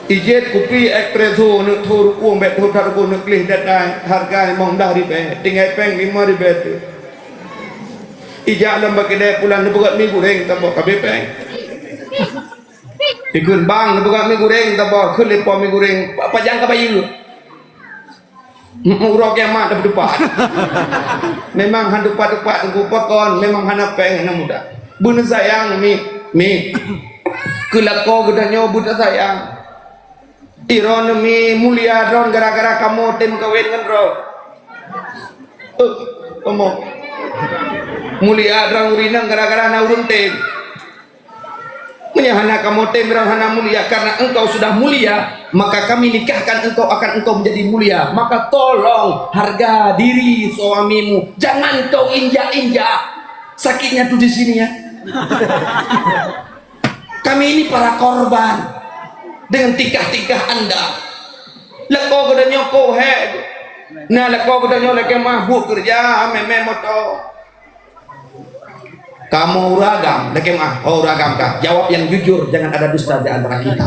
ijet kopi ekpreso nak tur uang bet tur tar pun nak klih datang harga emang dah ribe tinggal peng 5 ribe tu ijak dalam kedai pulang berat mi goreng tak bawa kabeh peng ikun bang berat mi goreng tak bawa khul lepo mi goreng pajang ka bayu murah kiamat dah berdepan memang han depan-depan ku pakon memang hana peng hana muda bun sayang mi kelako gedanyo budak sayang iron mi mulia ron gara-gara kamu tim kawin kan ro kamu mulia drang urinang gara-gara na urun tem menyahana kamu tem hana mulia karena engkau sudah mulia maka kami nikahkan engkau akan engkau menjadi mulia maka tolong harga diri suamimu jangan kau injak-injak sakitnya tuh di sini ya kami ini para korban dengan tikah-tikah anda leko kedah nyoko he nah leko kedah nyoko leke mabuk kerja meme moto kamu uragam, lagi mah, oh uragam kah? Jawab yang jujur, jangan ada dusta di antara kita.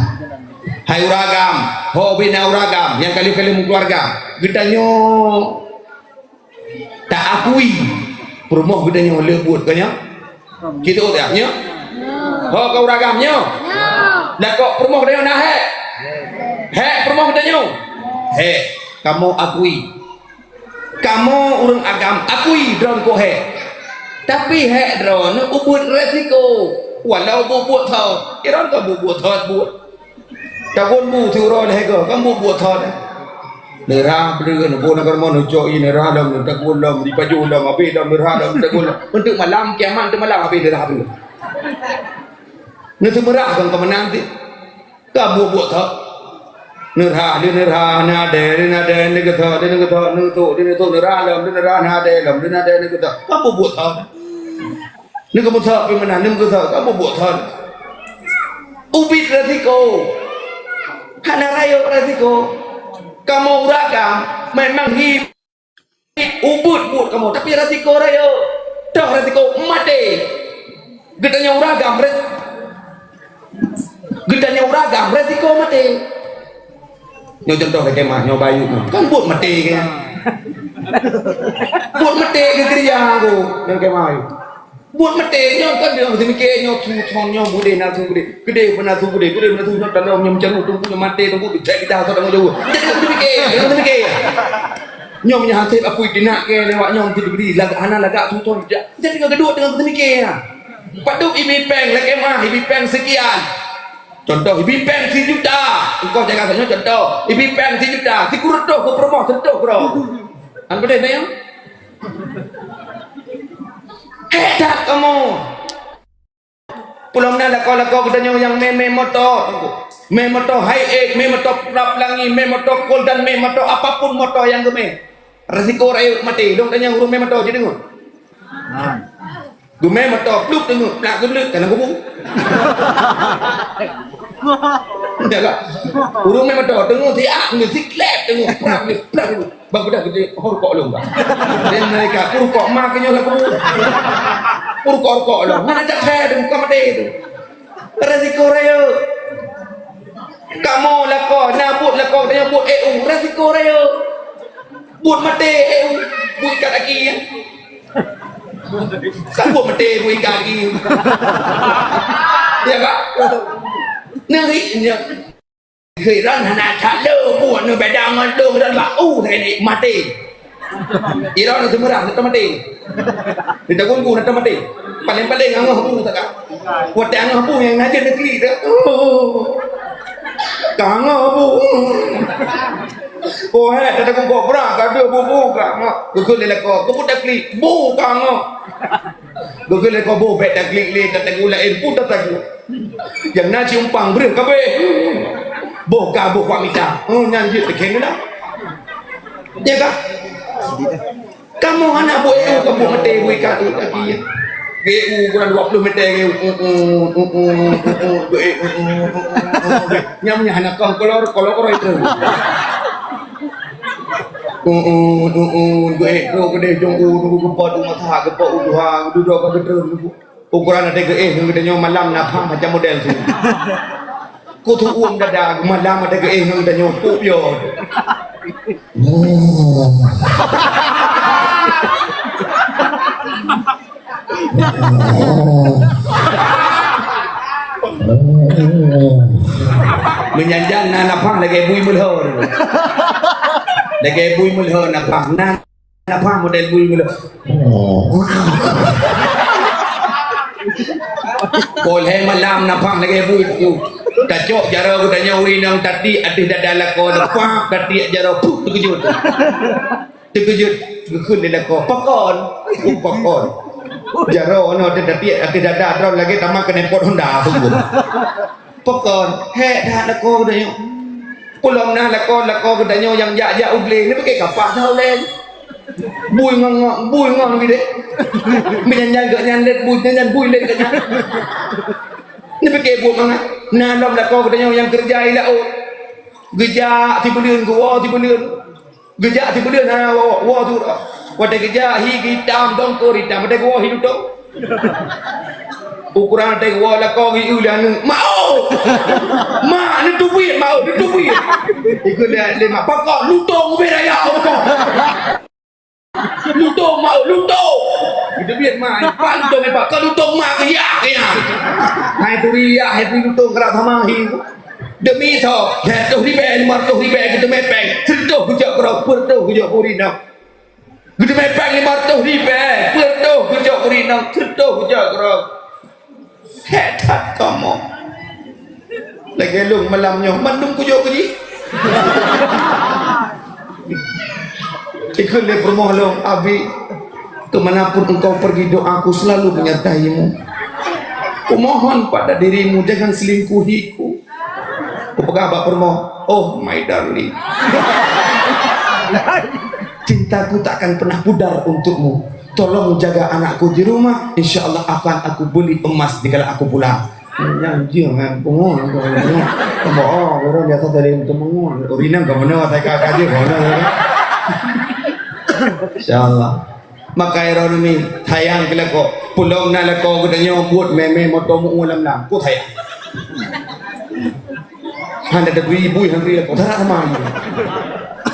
Hai uragam, ho bina uragam, yang kali-kali mu keluarga, gedanyo tak akui, perumoh gedanyo lebut kanya, gitu tak? Nyo, ho kau uragamnya, dah kok perumoh gedanyo nah he, perumoh gedanyo, he, kamu akui, kamu urang agam, akui drone ko he. Tapi hek drone ubud resiko walau buat thau iron ka buat thau buat takon bu thuro le ko kan buat thau ne ra bru ne bo na mon jo i ne ra dam takon dam di paju dam api dam ra dam takon untuk malam kiamat untuk malam api ra bru ne tu merah kan kemenang ti ka buat thau ne ra na de ne ke thau ne tu ne ra dam ne ra na de dam ne ke thau ka buat thau ni kamu tahu bagaimana ni kamu tahu kamu buat tahu ubit resiko hana rayo resiko kamu uragam memang hidup ubut buat kamu tapi resiko rayo dah resiko mati gedanya uragam resiko mati nyo contoh kayak mah nyo bayu kan buat mati kan buat mati ke kerja aku yang kayak mah buat mati nyo kan dia mesti mikir nyo thon nyo bude na thu bude gede bana thu nyo dalam nyo macam tunggu mati tunggu dijak kita atau jauh jadi mesti mikir nyo punya hati apa dinak ke lewat nyo mesti beri anak lagak thu thon jadi kau kedua dengan mesti mikir paduk ibi peng lek emah ibi peng sekian contoh ibi peng 1 juta engkau jaga saja contoh ibi peng 1 juta si kurut doh ko promo sentuh bro an bede na yang hedat kamu pulang na lako kedanyo yang meme moto high egg meme moto prap langi meme moto cool dan meme moto apapun moto yang geme resiko rayu mati dong tanya huruf meme moto jadi ngun gume moto pluk dengu plak geblek kana gubung ya kak huruf meme moto dengu tiak ni siklep dengu plak bang udah gede horkok lu enggak dan mereka horkok makanya lah kamu horkok lu mana cakap dong kamu deh itu resiko rayu kamu lako nabut lako dia buat resiko rayu buat mati buat ikat lagi ya kan buat mati buat ikat lagi ya kak nengiknya Hiran hana calo buat nu bedang lu dan bau ini mati. Iran itu merah itu mati. Kita gunggu nanti mati. Paling angah bu tak? Buat angah bu yang ngajar negeri dah. Angah bu. Oh he, kita gunggu berang kado bu kak. Gugul lelako, kau buat negeri bu angah. Gugul lelako bu bed negeri le, kita gulain pun tak tahu. Yang nasi umpang beri kabe. Boga buat mita, nyanyi terkena dah, ya kah? Kamu anak buat kamu mati buat kaki kaki. GU kurang 20 meter nyamnya anak kau kolor itu. Gue gede jong nunggu gepat mata gepat udah duduk ke betul ukuran ada gedenya malam napang macam model tu. Ku tu dada malam ada gedenya pup yo. Menyanjang napang lagi bui mulhor. Lagi bui mulhor napang napang model bui mulhor. Boleh malam napang lagi bui tu. Kacok jara ku tanya winang tadi ada dada lako depak tadi jara puk terkejut. Terkejut gekun dia lako pakon. Pakon. Jara ono tadi ada dada terus lagi tamak kena pot Honda tunggu. Pakon he dah lako tanya. Pulang na lako katanya yang ya uble ni pakai kapak dah len. Bui ngong ni dek. Menyanyi gak nyandet bui len katanya. Ni pakai buat mana? Nanam lako katanya yang kerja ilau. Gejak tiba liun gua tiba liun. Gejak tiba liun na wa tu. Wada gejak hi hitam dongkor hitam ada gua hidup tu. Ukuran ada gua lako ngi ulan mau. Ma ni tu buit mau ni tu buit. Ikut dia lima pakok lutong beraya kau. Lutong mau lutong. Itu biar ma pantong ni pak kalau lutong ma kaya. Hai tu ria hai tu lutong kerak thamahi. Demi tho tu ribe mar tu ribe kita mepeng. Sentuh kujak kerap pertu kujak purinam. Kita mepeng 500 ribe pertu kujak purinam sentuh kujak kerap. Hetat kamu. Lagi lung malamnya mandum kujok ke ni. Ikut le permohon abi kemanapun engkau pergi doaku selalu menyertaimu. Kumohon pada dirimu jangan selingkuhiku. Kupegabak permohon. Oh my darling. Cintaku takkan pernah pudar untukmu. Tolong jaga anakku di rumah. InsyaAllah akan aku beli emas dikala aku pulang. Jangan pengon. Orang biasa dari untuk mengon. Urinam ke mana? Saya kakak dia mana? InsyaAllah. Maka iron ni tayang kila ko. Pulang na lako katanya buat meme motomu ulam lang. Ko tayang. Handa ada ibu yang ria ko. Tara sama.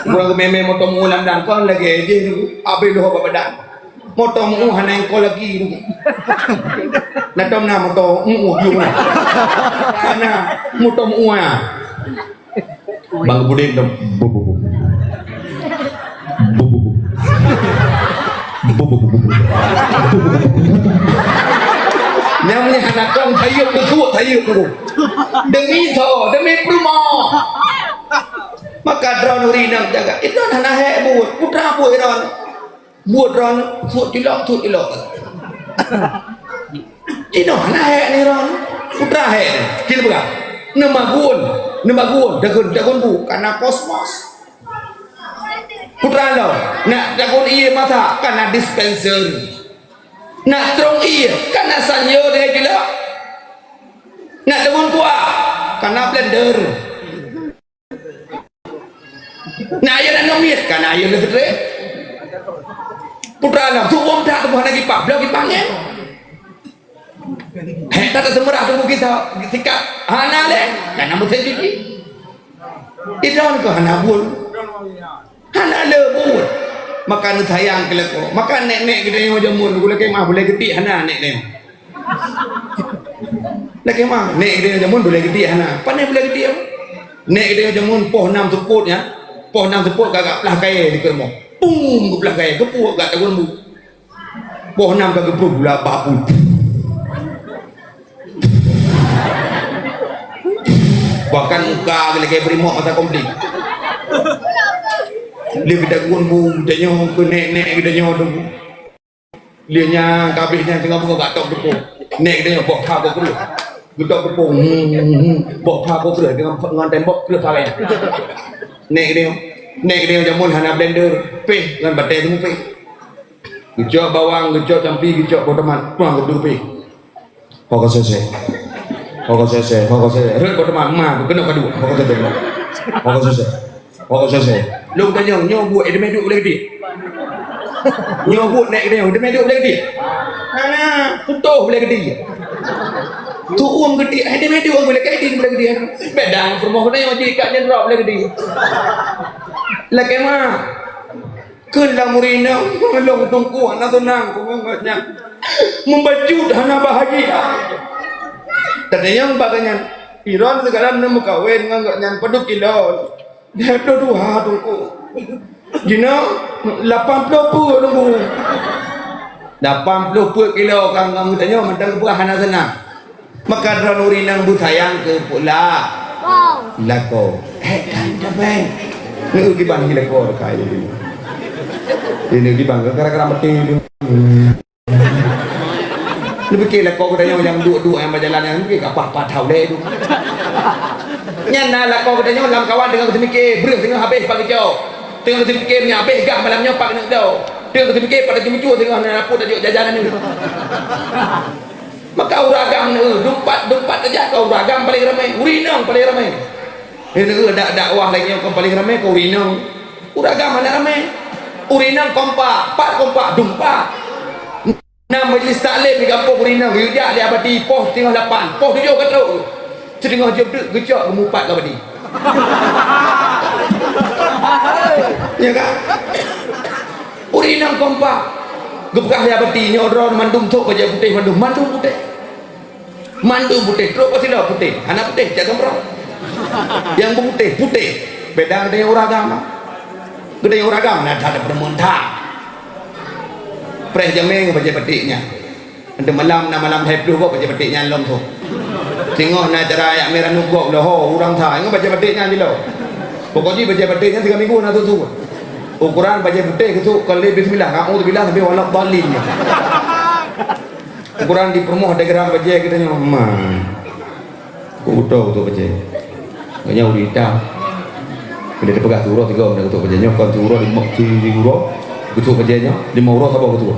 Kurang ke meme motomu ulam lang. Kau lagi dia abe loh badan. Motor mu hanai ko lagi tu. Natom na motor mu yu na. Ana motor mu ah. Bang budin dom. Namanya anak kong thayuk tu. Demi tho, demi pruma. Maka drone rinang jaga. Itu anak hek buat, putra buat drone. Buat ron thut ilok ini mana hek ni ron putra hek kita buka nama gun dagun bu karena kosmos putra lo nak dagun iya mata karena dispenser nak trong iya karena sanyo dia gila nak dagun kuah karena blender nak ayah nak nomir karena ayah lebih teruk putra lah tu om tak tu lagi pak beliau dipanggil tak termerah tubuh kita ketika hana le dan nama saya jadi idon ke hana bul hana le bul makan sayang keleko makan nek kita yang jamur boleh kemah boleh gede hana nek kemah nek kita yang jamur boleh gede hana pandai boleh gede nek kita yang jamur poh 6 seput ya poh 6 seput kagak belah kaya di kermo pum ke belah kaya kepuk kat tagun bu poh 6 kagak kepuk belah bapu bahkan muka bila kaya beri mok mata komplit dia kita tagun bu dia nyoh ke nek kita nyoh tu dia nya kabihnya tengah buka kat tok kepuk nek dia bok pha kok kerut gedok kepuk bok pha kok kerut dengan nganten bok kerut pakai nek dia jamun hana blender peh dengan batai tu peh Gecok bawang, gecok campi, gecok poteman, puang gedung pi. Fokus selesai. Rut poteman, mah, kena kedua. Fokus selesai. Lu tanya nyobut dia meduk boleh gede. Nyobut naik dia meduk boleh gede. Mana? Tutup boleh gede. Tu uang gede, dia meduk uang boleh gede. Bedang permohonan yang wajib ikatnya drop boleh gede. Lagi mah. Kelah murina melong tungku anak tenang kumangnya membaju dana bahagia tadinya baganya iron sekarang nemu kawin ngangnya peduk kilo dia dua tungku jino 80 pu tungku 80 kilo kang kamu tanya mandang buah anak tenang maka dran murina butayang ke pula lako dan dapat nu gibang lako kai ini ini bangga gara-gara mati ini fikir lah kau katanya yang duduk yang berjalan yang fikir apa-apa tahu deh itu nyana lah kau katanya dalam kawan dengan kita fikir bereng tengah habis pagi jauh tengah kita fikir ni habis gak malamnya pak nak jauh tengah kita fikir pada jam 7 tengah nak laput tajuk jajanan ni maka uragam ni dumpat aja kau uragam paling ramai urinong paling ramai ini ada dakwah lagi yang paling ramai kau urinong uragam mana ramai Urinang kompak, pak kompak, dumpak. Nah majlis taklim di kampung Urinang, yujak dia abadi, poh tengah 8, poh 7 kat teruk. Setengah jam tu, gecok kemupat ke abadi. Ya kan? Urinang kompak. Gebekah dia abadi, nyodron mandum tok aja putih, mandum putih. Teruk pasti lah putih. Anak putih, jaga merah. Yang putih. Bedang dengan orang agama. Gede orang agama nak ada permuntah. Preh jameng baca petiknya. Nanti malam hebdu kok baca petiknya lom tu. Tengok nak cara ayat merah nugok dah orang thai ngau baca petiknya di lo. Pokoknya baca petiknya 3 minggu nak tu. Ukuran baca petik tu kali bismillah kamu tu bilang sampai walak dalin. Ukuran di permoh ada gerak baca kita nya Kudo tu baca. Banyak urita. Bila dia pegang turun 3 orang ketuk kerjanya kon turun di guru ketuk kerjanya 5 orang siapa ketuk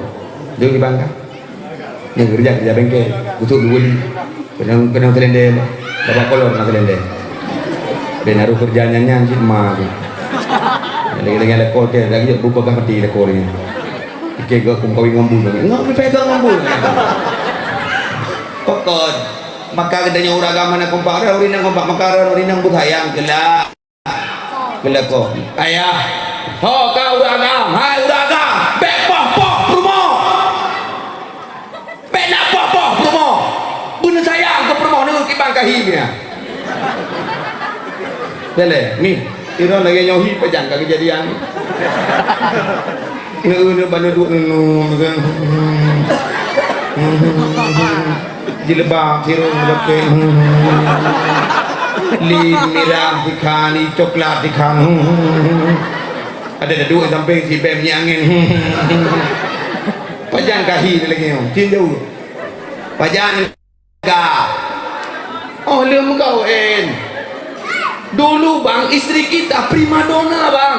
dia di bangka yang kerja bengkel ketuk 2 ni kadang telende bapak kolor nak telende ben haru kerjanya nyanyi mah lagi lekor ke lagi buka mati lekor ni ke gak kawin ngambu enggak pegang ngambu pokok maka gedanya orang agama nak kompak urinang kompak maka urinang budayang gelak Kelako, ayah, ho kau uragam, hai uragam, bek poh promo, bek nak poh promo, bunuh sayang ke promo ni kibang kahimnya. Bele, ni, iron lagi nyohi pejang kejadian. Ini banyak duk kan, jilbab tirung lepe. Li merah dikani coklat dikan ada dua sampai si bem ni angin pajan kahi lagi tindu pajan ka oh lem kau dulu bang istri kita primadona bang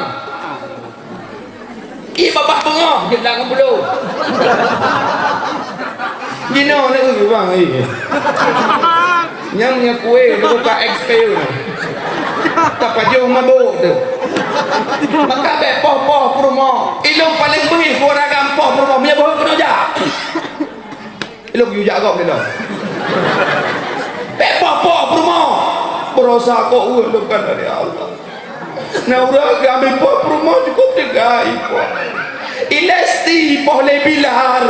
bapak pengoh dia dah ngepuluh gino nak bang nyamnya kue dia buka XP tak pajung mabuk tu maka bek poh promo ilung paling bengih orang gampang promo punya bohong kena jak ilung you jak kau dia bek poh promo berosa kok bukan dari Allah nah udah ambil poh promo cukup degai poh ilesti poh lebilar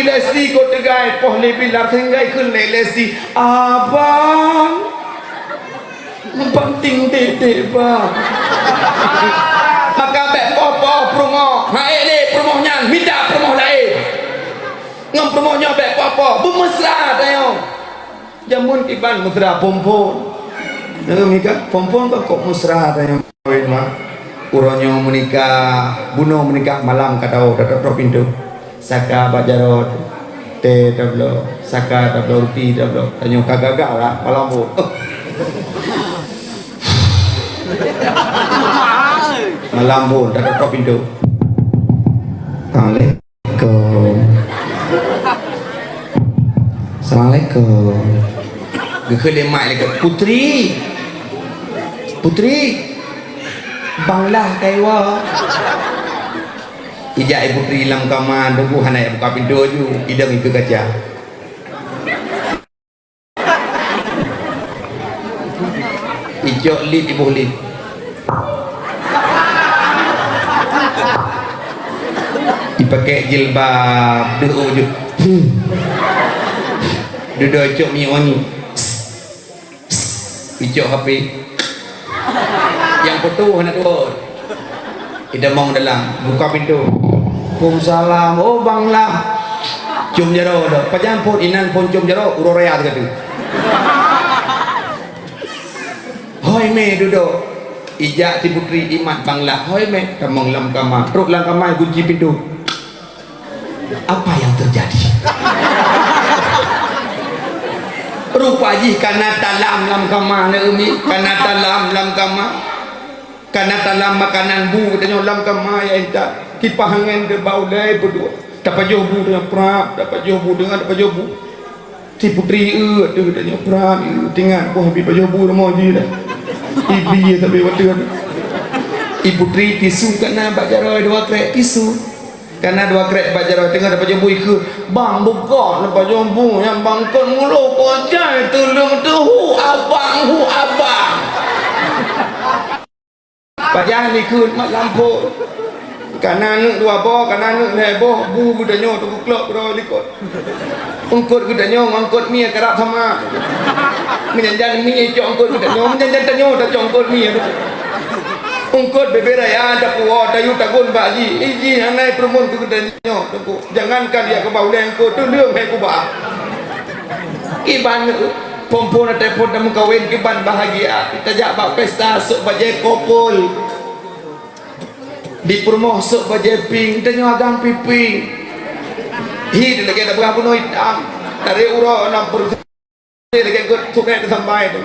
Lesti ko tegai poh lebih lar tinggai kun lesti abang penting dede bang maka bek poh promo hae le promonya minta promo lain ngam promonya bek poh bermesra tayo jamun iban mesra pompon mika pompon kok mesra tayo mah uronyo menikah buno menikah malam katau tetap pintu saka bajarot te tablo saka tablo rupi tablo tanyo kagagak lah malam bu malam pun tak ada pintu. Assalamualaikum. Assalamualaikum. Gekelemak lagi Putri banglah kaiwa. Ijak ibu putri dalam kamar tunggu hanai buka pintu ju idam ikut kaca. Ijak lid ibu lid. Dipakai jilbab duduk je. Duduk icok mi wangi. Icok HP. Yang putu hendak turun. Idamong dalam buka pintu. Waalaikumsalam. Oh banglah. Cium jaro dah. Pajampun inan pun cium jaro uroraya kata. Hoi me duduk. Ijak si putri imat banglah. Hoi me tamong lam kamar. Teruk lam kamar kunci pintu. Apa yang terjadi? Rupaji karena dalam lam kamar na umi, karena dalam lam kamar. Karena dalam makanan bu katanya lam kamar ya entah. Kipas angin dia bau lay berdua. Dapat jobu dengan prap, dapat jobu dengan dapat jobu. Si putri tu katanya prap tinggal buah habis jobu dah mau je dah. Ibi tapi waktu ibu putri tisu kena bajaroi dua krek tisu. Karena dua krek bajaroi tengah dapat jobu ikut. Bang buka dapat jobu yang bangkon mulu kocai tolong tu hu abang. Pajang ni kun mak lampu. Kanan nuk dua boh, kanan nuk leboh, bu budanyo tu klok bro likot. Ungkut budanyo ngangkut mie kerap sama. Menjanjan mie cok ungkut budanyo, menjanjan tanyo tak cok ungkut mie. Ungkut bebe raya ada puo dayu tagun baji. Iji anai permun tu budanyo tu. Jangankan dia ke bau lengko tu lương hai ku ba. Iban pompon telepon dan kawin kiban bahagia. Kita jak bak pesta sok bajai kopol. Di permoh sok bajai ping tanyo agang piping. Hi lagi ada berapa no hitam. Dari uro nak ber lagi gut sukai sampai tu.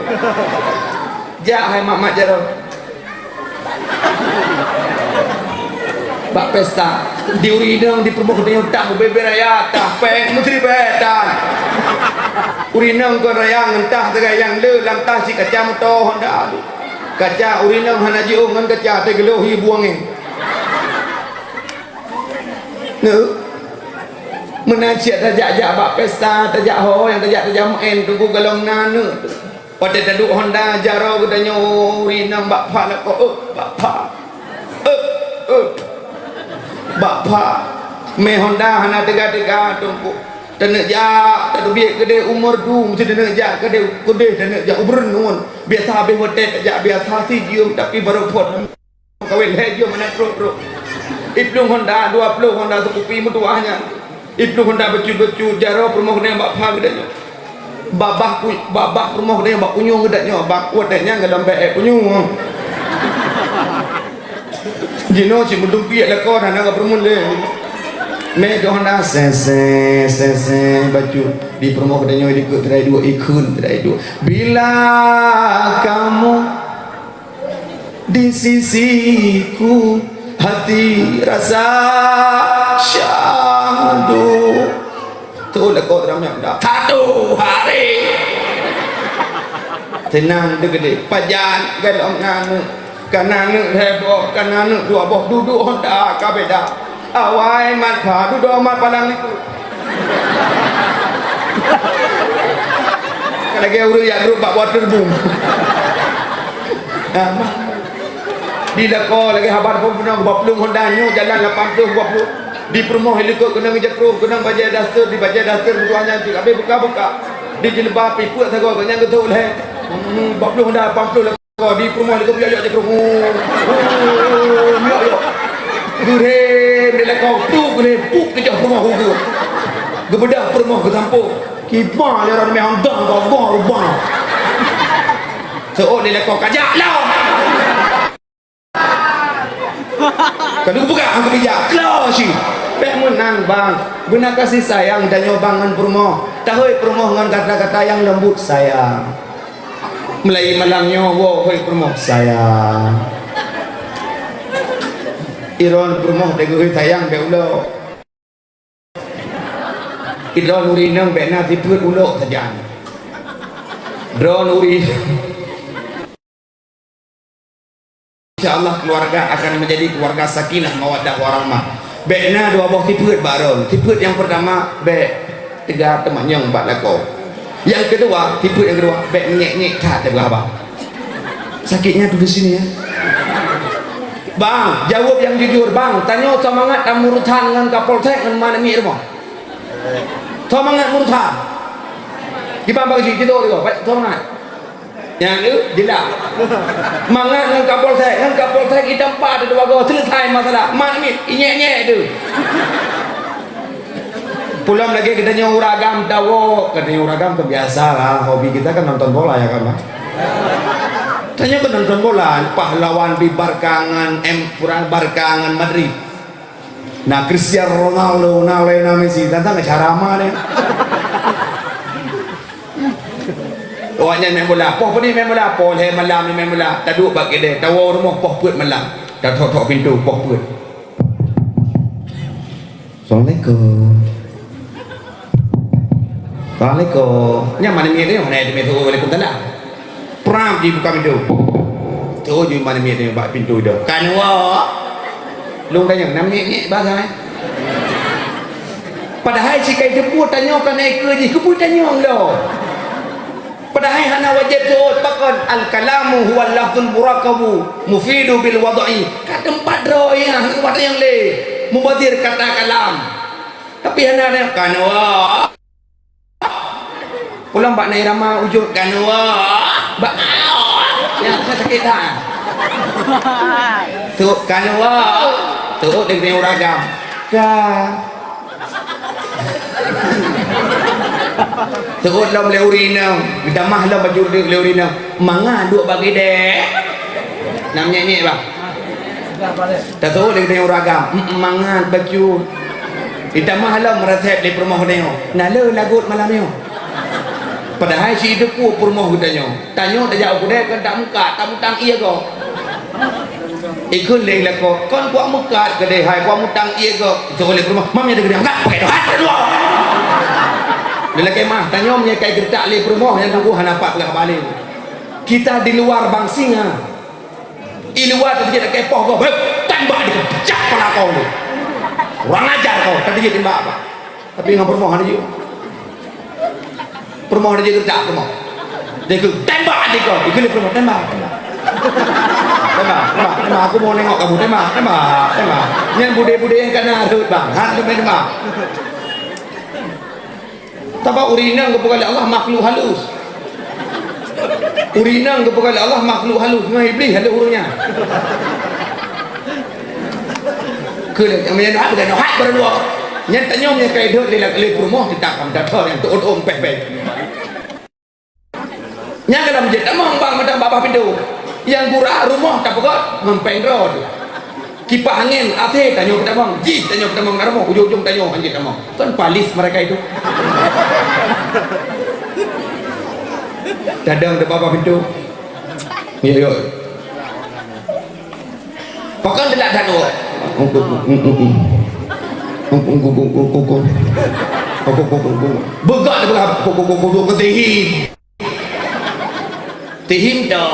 Jak hai mak jaro. Bak pesta di urinang di permoh tanyo tah bebe raya tah peng menteri betan. Urinang ko rayang entah tegay yang le lam tah si kaca moto Honda. Kaca urinang hanaji ngan kaca te gelohi buangin. Ne. Menajak tajak bak pesta tajak ho yang tajak main tunggu galong nanu. Pada taduk Honda jaro katanya urinang bak pa la ko bak pa. Bak pa me Honda hana tega tunggu. Tenek jak tak biak gede umur tu mesti tenek jak gede tenek jak ubren nun biasa habis hotel jak biasa si dium tapi baru pot kawin he dium mana pro Ibnu Honda 20 Honda sekupi mertuanya Ibnu Honda becu jaro permoh kena bak pa gedanya babah permoh kena bak punyung gedanya bak kuatnya dalam bae punyung jino si mendumpi la ko na nga permun le me do Honda sese baju di promo katanya ikut terai dua bila kamu di sisiku hati rasa syahdu tu lah kau teramnya dah satu hari tenang degede pajan galong nanu kanan heboh kanan dua boh duduk Honda kabeda awai mat pha duduk mat palang itu lagi urus ya grup bak water boom di lako lagi habar pun pernah 20 Honda nyu jalan 80 20 di permoh helikopter kena ngejekru kena bajai dasar di bajai dasar butuhnya habis buka di jilbab ipu sago kena getul he 20 Honda 80 lako di permoh helikopter yo jekru yo gure bila kau tu gure puk ke rumah hugu gebedah permoh ke tampuk kipa le orang memang dang kau bang so dia kau kajak lah kalau buka angkat bijak close sih pek menang bang benar kasih sayang dan nyobangan permoh tahu permoh dengan kata-kata yang lembut sayang mulai malangnya wo hoi permoh sayang Iron promoh de goi sayang be ulo Iron uri nang be na tiput ulo saja drone uri insyaallah keluarga akan menjadi keluarga sakinah mawaddah warahmah be na dua buah tiput baron tiput yang pertama be tiga teman yang empat lako yang kedua tiput yang kedua be nyek-nyek kat de abang sakitnya tuh di sini ya bang jawab yang jujur bang tanya semangat dan murutan dengan Kapolsek dengan mana mi rumah semangat murutan di bang bagi kita tu semangat yang itu jelas semangat dengan Kapolsek kita empat ada dua selesai masalah mana mi nyek-nyek tu pulang lagi kita nyawa uragam tahu kita nyawa uragam terbiasa lah hobi kita kan nonton bola ya kan bang tanya ke nonton bola pahlawan di Barkangan Barkangan Madrid nah Cristiano Ronaldo Lionel Messi tentang carama deh awaknya main bola poh ni main bola poh le malam ni main bola tak duduk bagi dia tahu rumah poh put malam dah tok pintu poh put Assalamualaikum Assalamualaikum mana ni dia mana dia tu Waalaikumsalam Pram di buka pintu tu je mana dia buka pintu dah kanwa lung tanya nam ni bahasa padahal si kai jemput tanya kan naik ke je keput tanya lo padahal hana wajib tu pakon al kalamu huwa lafzul murakabu mufidu bil wad'i kat tempat ro ya tempat yang le mubadir kata kalam tapi hana kanwa pulang bak naik ramah ujung kanwa bak yang sakit dah tu kanwa tu dengan uragam kan tu lam leurina kita mah lam baju leurina manga duk bagi dek namanya ni bang tak tahu dengan uragam manga baju kita mah lam resep di rumah dia nala lagut malam ni padahal si depu rumah kita tanya tak jauh dia kan tak muka tak mutang iya kau ikut leh lah kau kan kuat muka ke deh hai kuat mutang iya kau itu oleh rumah mamnya dia enggak pakai doa dulu dia lagi mah tanya punya kai gertak leh rumah yang tunggu hanapak pegang balik kita di luar bangsinga di luar tu dia kepoh kau tembak dia pecah kepala kau tu kurang ajar kau tadi dia tembak apa tapi dengan rumah dia rumah dia kerja rumah dia ke tembak dia kau dia ke rumah tembak aku mau nengok kamu tembak yang bude-bude yang kena harut bang hantu tembak tapi urinang kepada Allah makhluk halus urinang kepada Allah makhluk halus dengan iblis ada urungnya ke yang menyentuh bukan hak berdua yang tanya punya kaedah dia lagi rumah kita akan datang yang tu om peh-peh yang dalam masjid amang bang macam bawah pintu yang gurah rumah tak pokok ngempeng road kipas angin ate tanya kita bang ji tanya kita bang rumah ujung-ujung tanya anjir amang kan palis mereka itu dadang di bawah pintu yo pokok delak dah tu begak dia berapa tihim do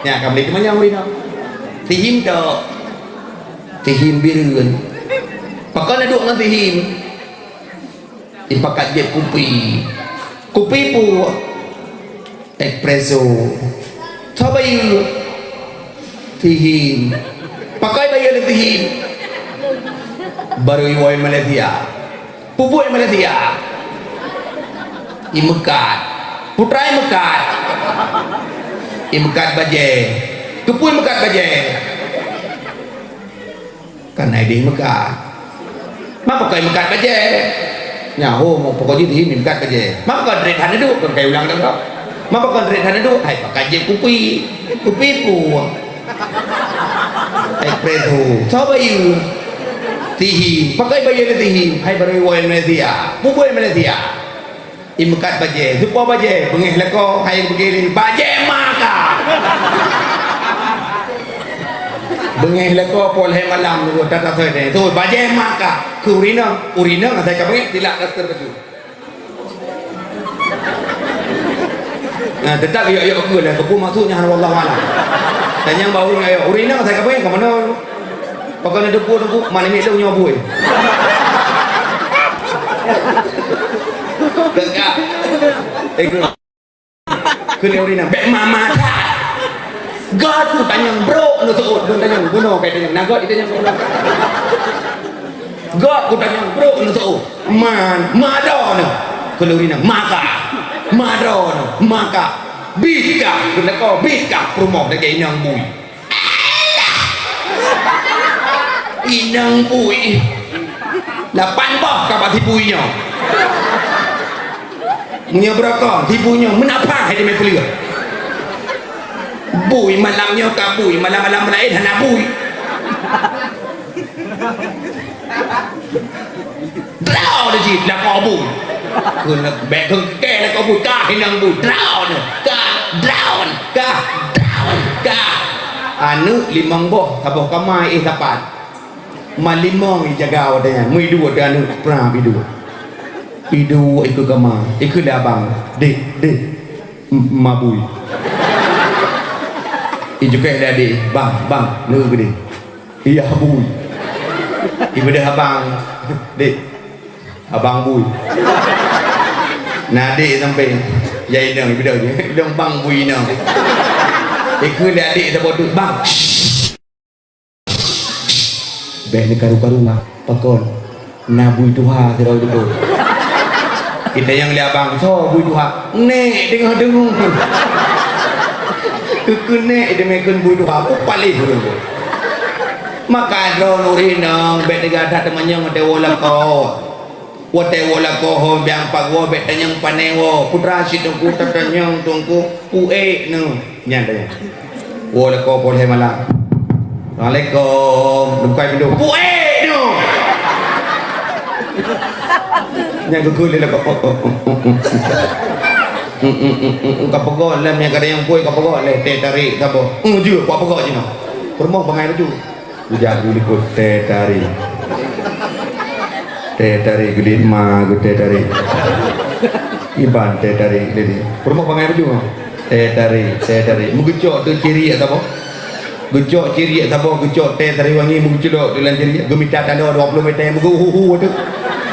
ya kamu itu mana murid tihim do tihim birun pakai duduk dengan tihim dipakai je kopi pu espresso coba you tihim pakai bayar tihim baru iwai Malaysia pupuk Malaysia imekat putra imekat baje kepui mekat baje kan dia mekat apa kai mekat baje nyaho mau pokoknya di mekat baje maka kan rehan itu kan kayak ulang dah maka kan rehan itu hai pakai je kupi pu espresso coba you tihi pakai baje tihi hai baru woi Malaysia pupuk Malaysia imekat baje supa baje pengih leko hai begini baje maka bengih leko poleh malam tu tata saya tu baje maka ke urina ngai ka bengih tilak daster tu. Nah, tetap ya aku lah. Aku maksudnya wallahu a'lam. Dan yang bau ngai urina saya ka bengih ke mana? Pakai debu mana ni tu nyawa buih. Dekat. Kena urina bek mama tak. God tu tanya bro nu tu tanya gono kai tanya nagot itu tanya gono. God tu tanya bro nu tu man madon kena urina maka madon maka bika kena ko bika promo dekat inang bui. Inang bui. Lapan bah ka tipunya. Punya berapa tipunya menapa hai dia pelia. Bui malamnya ka bui malam-malam lain hana bui. Drao dah jit nak kau bui. Kena bek ke nak kau bui ka hinang bui. Drao ka. Anu limang boh taboh kamai tapat. Malimong jaga wadanya. Mui dua dan anu pernah bidu. Idu ikut kama ikut abang dek mabui ijuk dah dek bang lu gede iya bui ibu dah abang dek abang bui nah dek sampai jai dong ibu dah dong bang bui no ikut dah dek dah bodoh bang bek ni karu-karu lah pakon nabui tuha terau itu kita yang lihat abang so bui tuha nek dengar kekene ide mekun bui tuha apa paling dulu maka drone urinang bet negara temannya ngade wala ko wate wala ko ho biang pagwo bet tanyang panewo putra sidungku tatanyang tungku ue no nyanda wala ko boleh malam Assalamualaikum lukai pindu ue no yang gugur dia kok kapogol lah yang kada yang puai kapogol le teh tarik tapo je apa pogol je no permoh bangai tu ujak dulu ikut teh tarik gede ma gede tarik iban teh tarik jadi permoh bangai tu teh tarik mugecok tu ciri atau apa gecok ciri atau apa gecok teh tarik wangi mugecok dalam ciri gemita tanda 20 meter mugu tu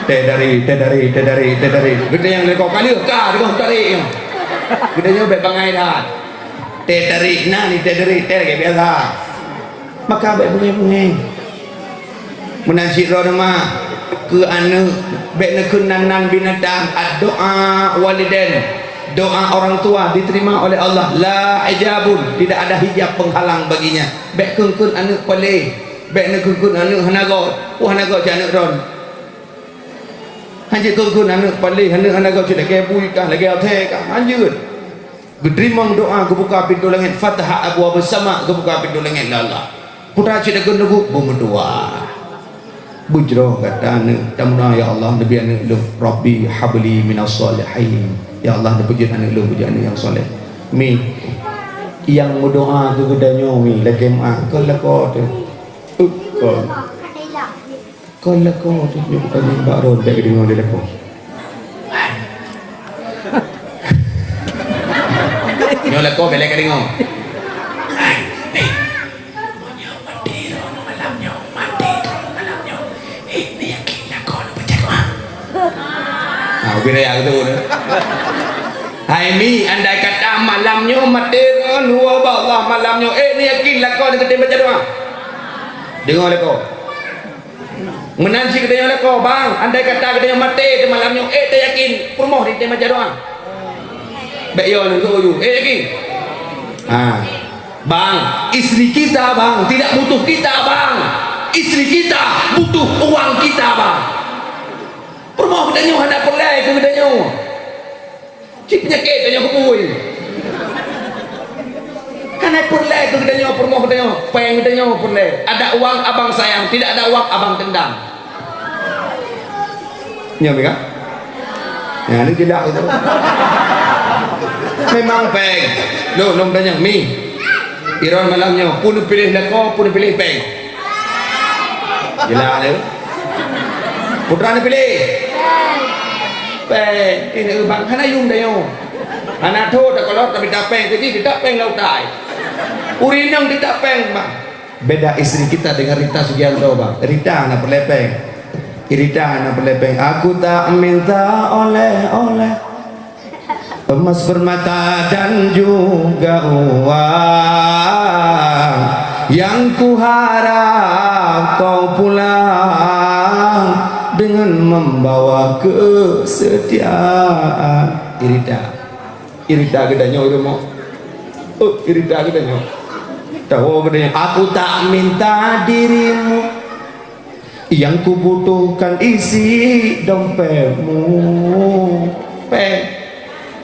teh dari gede yang lekok kali ka dengan tarik gede nya bet bangai dah teh tarik nah ni teh kayak biasa maka bet bunyi menasir nama ke anu bet nak binatang doa waliden doa orang tua diterima oleh Allah la ijabun tidak ada hijab penghalang baginya bet kengkun anu pale bet nak kengkun anu hanago hanago jana ron hanya kau anak paling anak kau sudah kaya bui kah lagi alter kah anjur berterima doa kebuka pintu langit fatah abu bersama kebuka pintu langit Allah putra sudah kena berdoa bujro kata anak tamna ya Allah nabi anak lu rabbi habli minas salihin ya Allah puji anak lu puji anak yang soleh mi yang berdoa tu gedanya mi lagi kau tu kau lekor tu bukan baru dah dengar dia lekor. Nyo lekor belak dengar. Ni yakin lekor nak baca doa. Bila yang tu. Hai mi andai kata malamnya mati nuwa Allah malamnya ni yakin lekor nak baca doa. Dengar lekor. Menansi katanya kau bang, andai kata katanya mati di malamnya, tak yakin, permoh di tema doa. Baik yo nunggu you, yakin? Bang, istri kita bang tidak butuh kita bang, istri kita butuh uang kita bang. Permoh katanya hendak perlai ke katanya, cik penyakit katanya kepui. Karena perlai ke katanya, permoh katanya, peng katanya perlai. Ada uang abang sayang, tidak ada uang abang tendang. Nyam kan? Ya, ini tidak itu. Memang peng. Lo tanya mi. Iron malamnya pun pilih leko pun pilih peng. Gila ada. Putra ni pilih. Peng. Ini bang kana yung dayo. Anak tu dah kalau tapi tak peng jadi kita peng lau tai. Urinang tidak peng bang. Beda istri kita dengan Rita Sugianto bang. Rita nak berlepeng. Rita nak berlepeng. Aku tak minta oleh-oleh emas permata dan juga uang, yang ku harap kau pulang dengan membawa kesetiaan. Irita gedanya udah mau. Irita gedanya. Tahu gedanya. Aku tak minta dirimu, yang ku butuhkan isi dompetmu.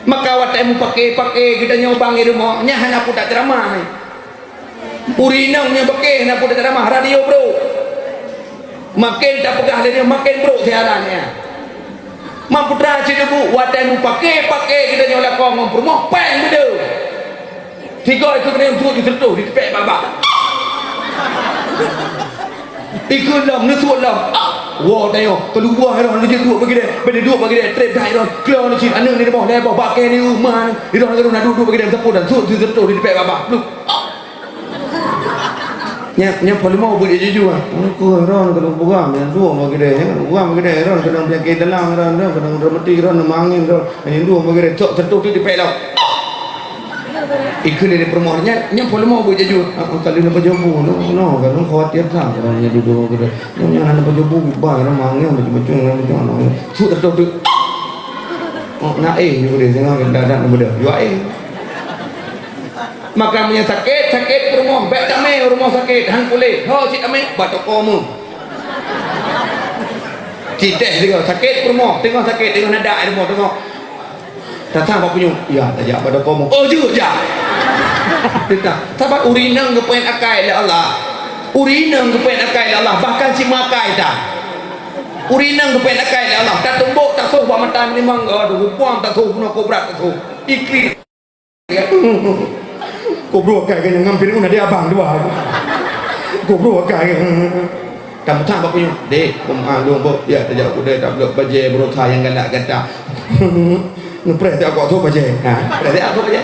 Maka watemu pakai kita nyobang di rumah nyahan aku tak ceramah urinangnya pakai aku tak ceramah radio bro makin tak pegah dia makin bro siarannya mampu teracik bu watemu pakai kita nyolah kau mampu rumah peng beda tiga itu kena untuk ditertuh di tepek babak ikut lam nusuat lam wah tayo keluar dah dia duduk bagi dia benda duduk bagi dia trip dah dah keluar ni cik anak ni dah lebar pakai ni rumah ni dia nak duduk bagi dia sapu dan sut tertuh di tepek babak lu nya paling mau buat dia jujur aku ron kalau buang yang dua bagi dia jangan buang bagi dia ron kadang penyakit dalam ron kadang remeti ron mangin ron yang dua bagi dia cok tertuh di tepek dah ikut dari permohonannya yang paling mau buat jujur kali nak berjobu no kan khawatir tak orang yang duduk kita yang nak berjobu bang orang mangnya macam-macam su tertutup nak ni boleh jangan dadak benda yo maka punya sakit rumah baik kami rumah sakit hang kulit ho cik kami bat tokomu citeh dia sakit rumah tengok sakit tengok nadak rumah tengok datang apa punya ya tajak pada kamu oh juga kita sahabat urinang kepen akai oleh Allah urinang kepen akai oleh Allah bahkan si makai dah urinang kepen akai oleh Allah tak tumbuk tak suh buat mata memang aduh buang tak suh nak kobrat tak suh ikri kobro akai kan ngampir una dia abang dua kobro akai kamu tak apa punya dek pemandung bok ya tajak udah tak blok baje berotha yang galak gata ngepres tak kau tu baca, berarti apa baca?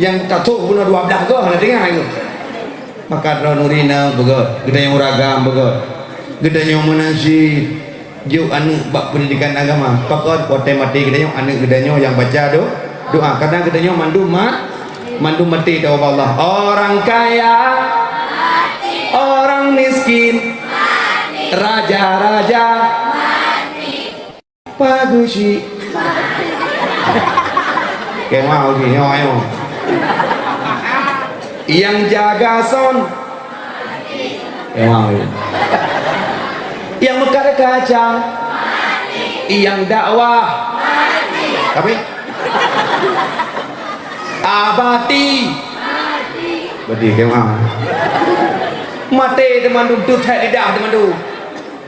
Yang tak tu pun 12 kau nak dengar itu. Maka nurina begot, gedanya uragam begot, gedanya menasih, juk anu bak pendidikan agama. Pakot pote mati gedanya anu gedanya yang baca doa. Karena gedanya mandu mati tahu Allah. Orang kaya, orang miskin, raja-raja, pagusi. Kayak mau gini ayo yang jaga son kayak mau yang mekar kacang yang dakwah tapi abati berarti kayak mau mati teman duduk tak lidah teman duduk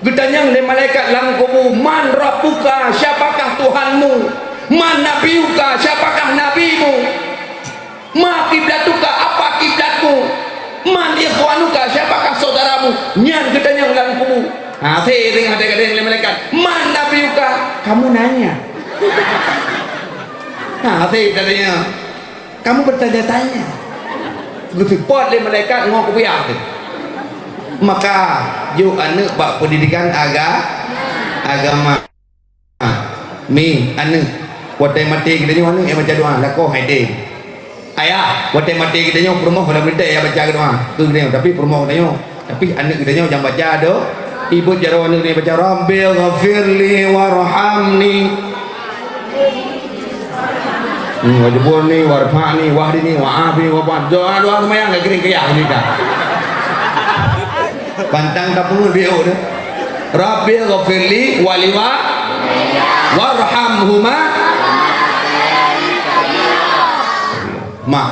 gedanyang dari malaikat lang kubu man rabbuka siapakah Tuhanmu man nabiuka siapakah nabimu ma kiblatuka apa kiblatmu man ikhwanuka siapakah saudaramu nyan gedanya ulang kumu hati dengan hati malaikat man nabiuka kamu nanya hati katanya kamu bertanya-tanya lebih pot oleh malaikat ngok kubiah maka yuk anak bak pendidikan agama mi anak watai mati kita nyo anu yang baca doa lako haide ayah watai mati kita nyo permoh pada berita yang baca doa tu dia tapi permoh kita nyo tapi anak kita nyo yang baca do ibu jaro anu dia baca rabbil ghafirli warhamni wajibuni warfani wahdini wa'afi wa'afan doa semayang gak kering kaya ini dah pantang tak pungut bio dah rabbil ghafirli waliwa warhamhuma mak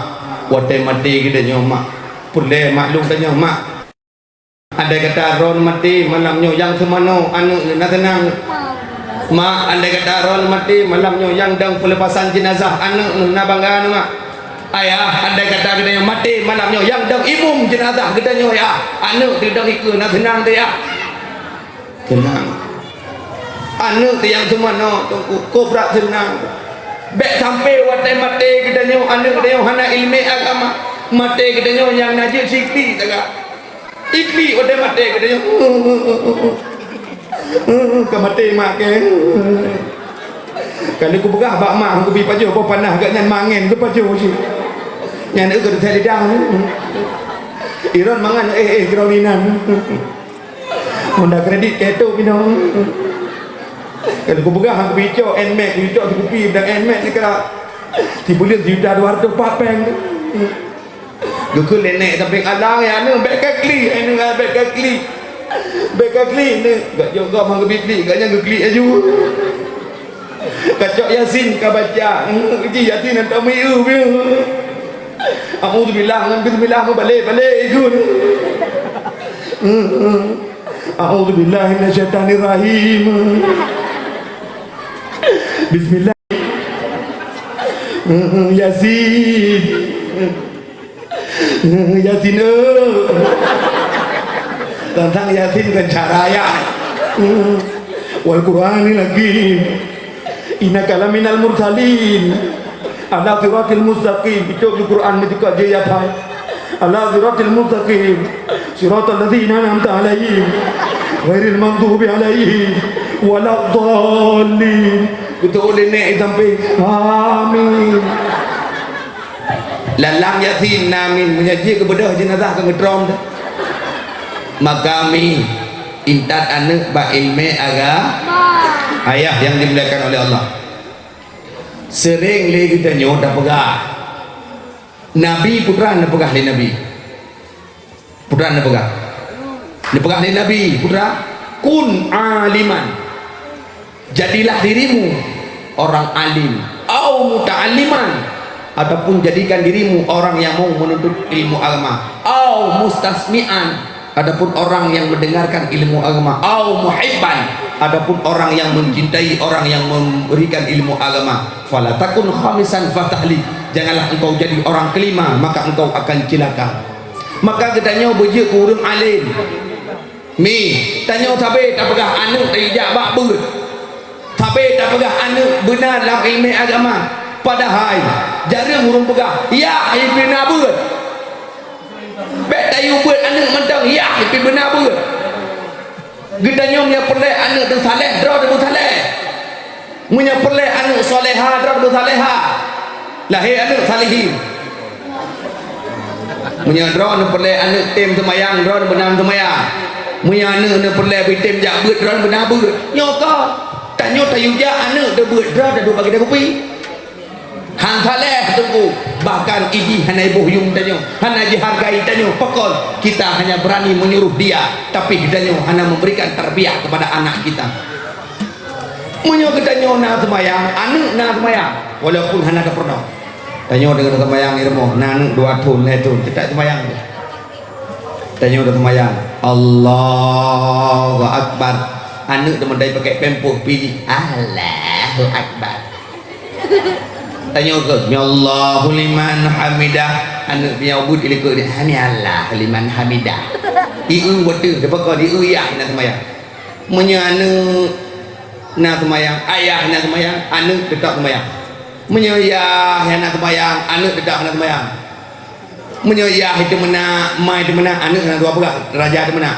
watai mati kita nyo mak pulai maklum tanya mak ada kata ron mati malam nyo yang semano anu nak tenang mak ada kata ron mati malam nyo yang dang pelepasan jenazah anu na bangga anu mak ayah andai kata kita yang mati malamnya yang dang imum jenazah kita nyo ya anak tidak ikut nak tenang tu ya tenang anak tu yang semua no kobra tenang baik sampai waktu mati kita nyo anak kita yang hana ilmu agama mati kita nyo yang najis sikti tak ikli waktu mati kita nyo ke mati mak ke kalau aku begah bak mak aku pergi pajuh apa panah agak nyan mangen ke pajuh sih yang itu kena saya lidang Iran mangan keraminan Honda kredit keto pinong kalau aku begah aku bicok NMAX bicok sekupi dan NMAX ni kena tibulian juta 200 papeng gukul nenek sampai alang ya ni baik kakli ini baik kakli ni gak juga mang bibli gaknya gukli aju kacok yasin ka baca uji yasin nanti miu A'udzubillah dengan bismillah balik ikut A'udzubillah minasyaitanirrahim bismillah yasin tentang yasin kan caranya wal qur'ani lagi innaka laminal mursalin ala siratil mustaqim itu di Quran ni juga dia apa ala siratil mustaqim siratal ladzina an'amta alaihim ghairil maghdubi alaihim waladdallin betul nenek sampai amin lalang yasin namin menyaji kebedah jenazah ke ngedrom dah makami intat anak ba ilmu agama ayah yang dimuliakan oleh Allah sering lagi kita nyo dah pegah Nabi putra dah pegah di Nabi putra dah pegah di Nabi putra kun aliman jadilah dirimu orang alim au muta'alliman ataupun jadikan dirimu orang yang mau menuntut ilmu agama au mustasmi'an adapun orang yang mendengarkan ilmu agama au muhibban adapun orang yang mencintai orang yang memberikan ilmu agama fala takun khamisan fatahli janganlah engkau jadi orang kelima maka engkau akan celaka maka katanya beje kurung alim mi tanya tabe tak pegah anak tidak bak ber tabe tak pegah anak benar dalam ilmu agama padahal jarang urung pegah ya ibn abud baik tayu buat anak mentang ya tapi benar pun gedanya punya perlek anak tu saleh drah tu saleh punya perlek anak soleha drah tu saleha lahir anak salihin punya drah tu perlek anak tim semayang drah tu benar semayang punya anak tu perlek bitim jak buat drah benar buat nyoka tanya tayu jak anak tu buat drah tu bagi dia kopi hang saleh tunggu bahkan idi hanai bohyung tanyo hana dihargai tanyo pekol kita hanya berani menyuruh dia tapi tanyo hanya memberikan tarbiyah kepada anak kita menyo tanyo na semayang anak na semayang walaupun hana ada pernah tanyo dengan semayang irmo nan dua tahun itu tidak semayang tanyo ada semayang Allahu akbar anak demandai pakai pempuh pi Allahu akbar tanya ke ya Allahu liman hamidah anak dia ubud ikut dia hani Allah liman hamidah iu betul depa ko diu ya nak semayang menyana nak semayang ayah nak semayang anak tetap semayang menyayah yang nak semayang anak tetap nak semayang menyayah itu mana mai itu mana anak nak dua pegah raja itu mana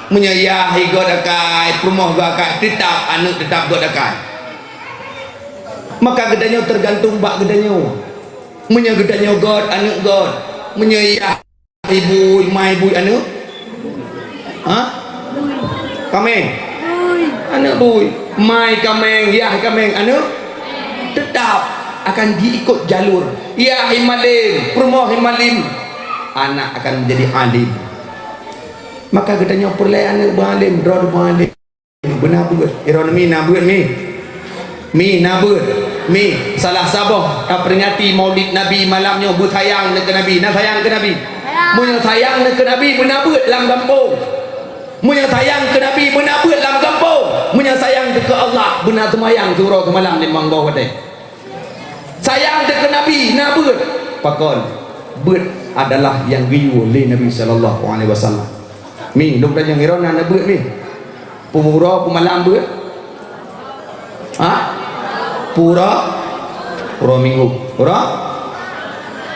menyayah ikut akai rumah gua akai tetap anak tetap gua akai maka gedanya tergantung bak gedanya menya gedanya God anak God menyayah ibu mai ibu anak kameng anak bui mai kameng yah kameng anak tetap akan diikut jalur ya himalim rumah himalim anak akan menjadi alim maka gedanya perlai anak balim drod balim benar buat ironomi nabuat mi nabut mi salah sabah peringati maulid Nabi malamnya bu sayang ke Nabi nak sayang ke Nabi punya sayang ke Nabi menabut dalam kampung punya sayang ke Nabi menabut dalam kampung punya sayang ke Allah benar semayang surau ke malam limang bawah wadai sayang dekat Nabi nak beut pakon beut adalah yang giyu oleh Nabi sallallahu alaihi wasallam mi lu tanya ngirona nak beut mi pura pemalam beut ha pura minggu pura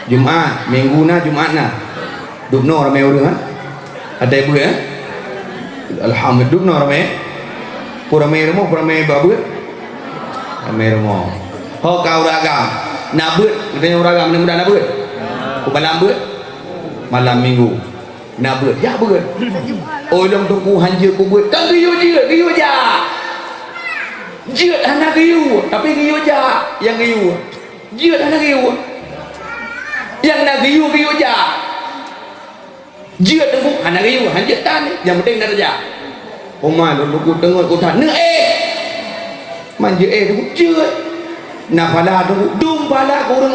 Jumaat minggu na Jumaat na dubno ramai orang ada beut alhamdulillah dubno ramai pura ramai babu ramai rumah ho kau ragam nak beut katanya ragam mudah-mudahan nak beut malam beut malam minggu nak beut ya beut oi long tunggu hanja ku beut kan giyu ja jeut anak giyu tapi giyu ja yang giyu jeut anak giyu yang nak giyu ja jeut tunggu anak giyu hanja tan yang penting nak ja Omah lu ku tengok ku tak ne manja tu jeut na pala tu dum pala ku urang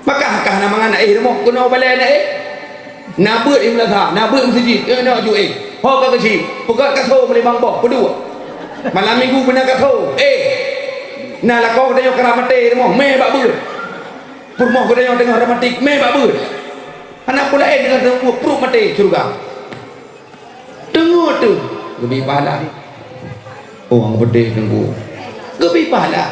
maka kah na mangan mo kuno bale na na beut im la tha na beut masjid na ju ho ka kecil buka ka tho mali bang bo kedua malam minggu benar ka tho na la ko dayo karamate mo me ba beut pur mo ko dayo tengah ramatik me ba beut anak pula dengan tengok pro mate surga tengok tu gebi pahala orang gede tengok gebi pahala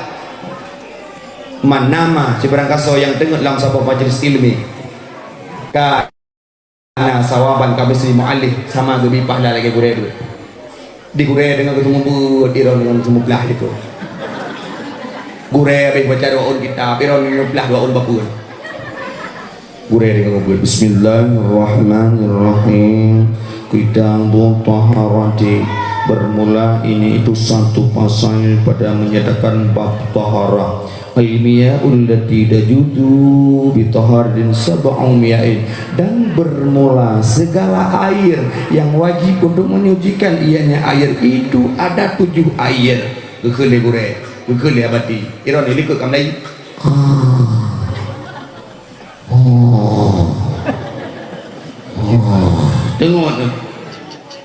manama seberang kaso yang tengok dalam sebuah majlis ilmi ka ana sawaban ka bisri muallif sama gebi pahala lagi gure tu di gure dengan ketemu buat iron dengan semua belah itu gure habis baca doa kitab iron dengan belah doa bapun gure dengan buat bismillahirrahmanirrahim Kitabul Taharati bermula ini itu satu pasal pada menyatakan bab taharah ilmiyahul lati dajudu bitahardin sab'u mi'ain dan bermula segala air yang wajib untuk menyucikan ianya air itu ada 7 air kekele gure kekele abadi iron ini ke kamlai tengok tu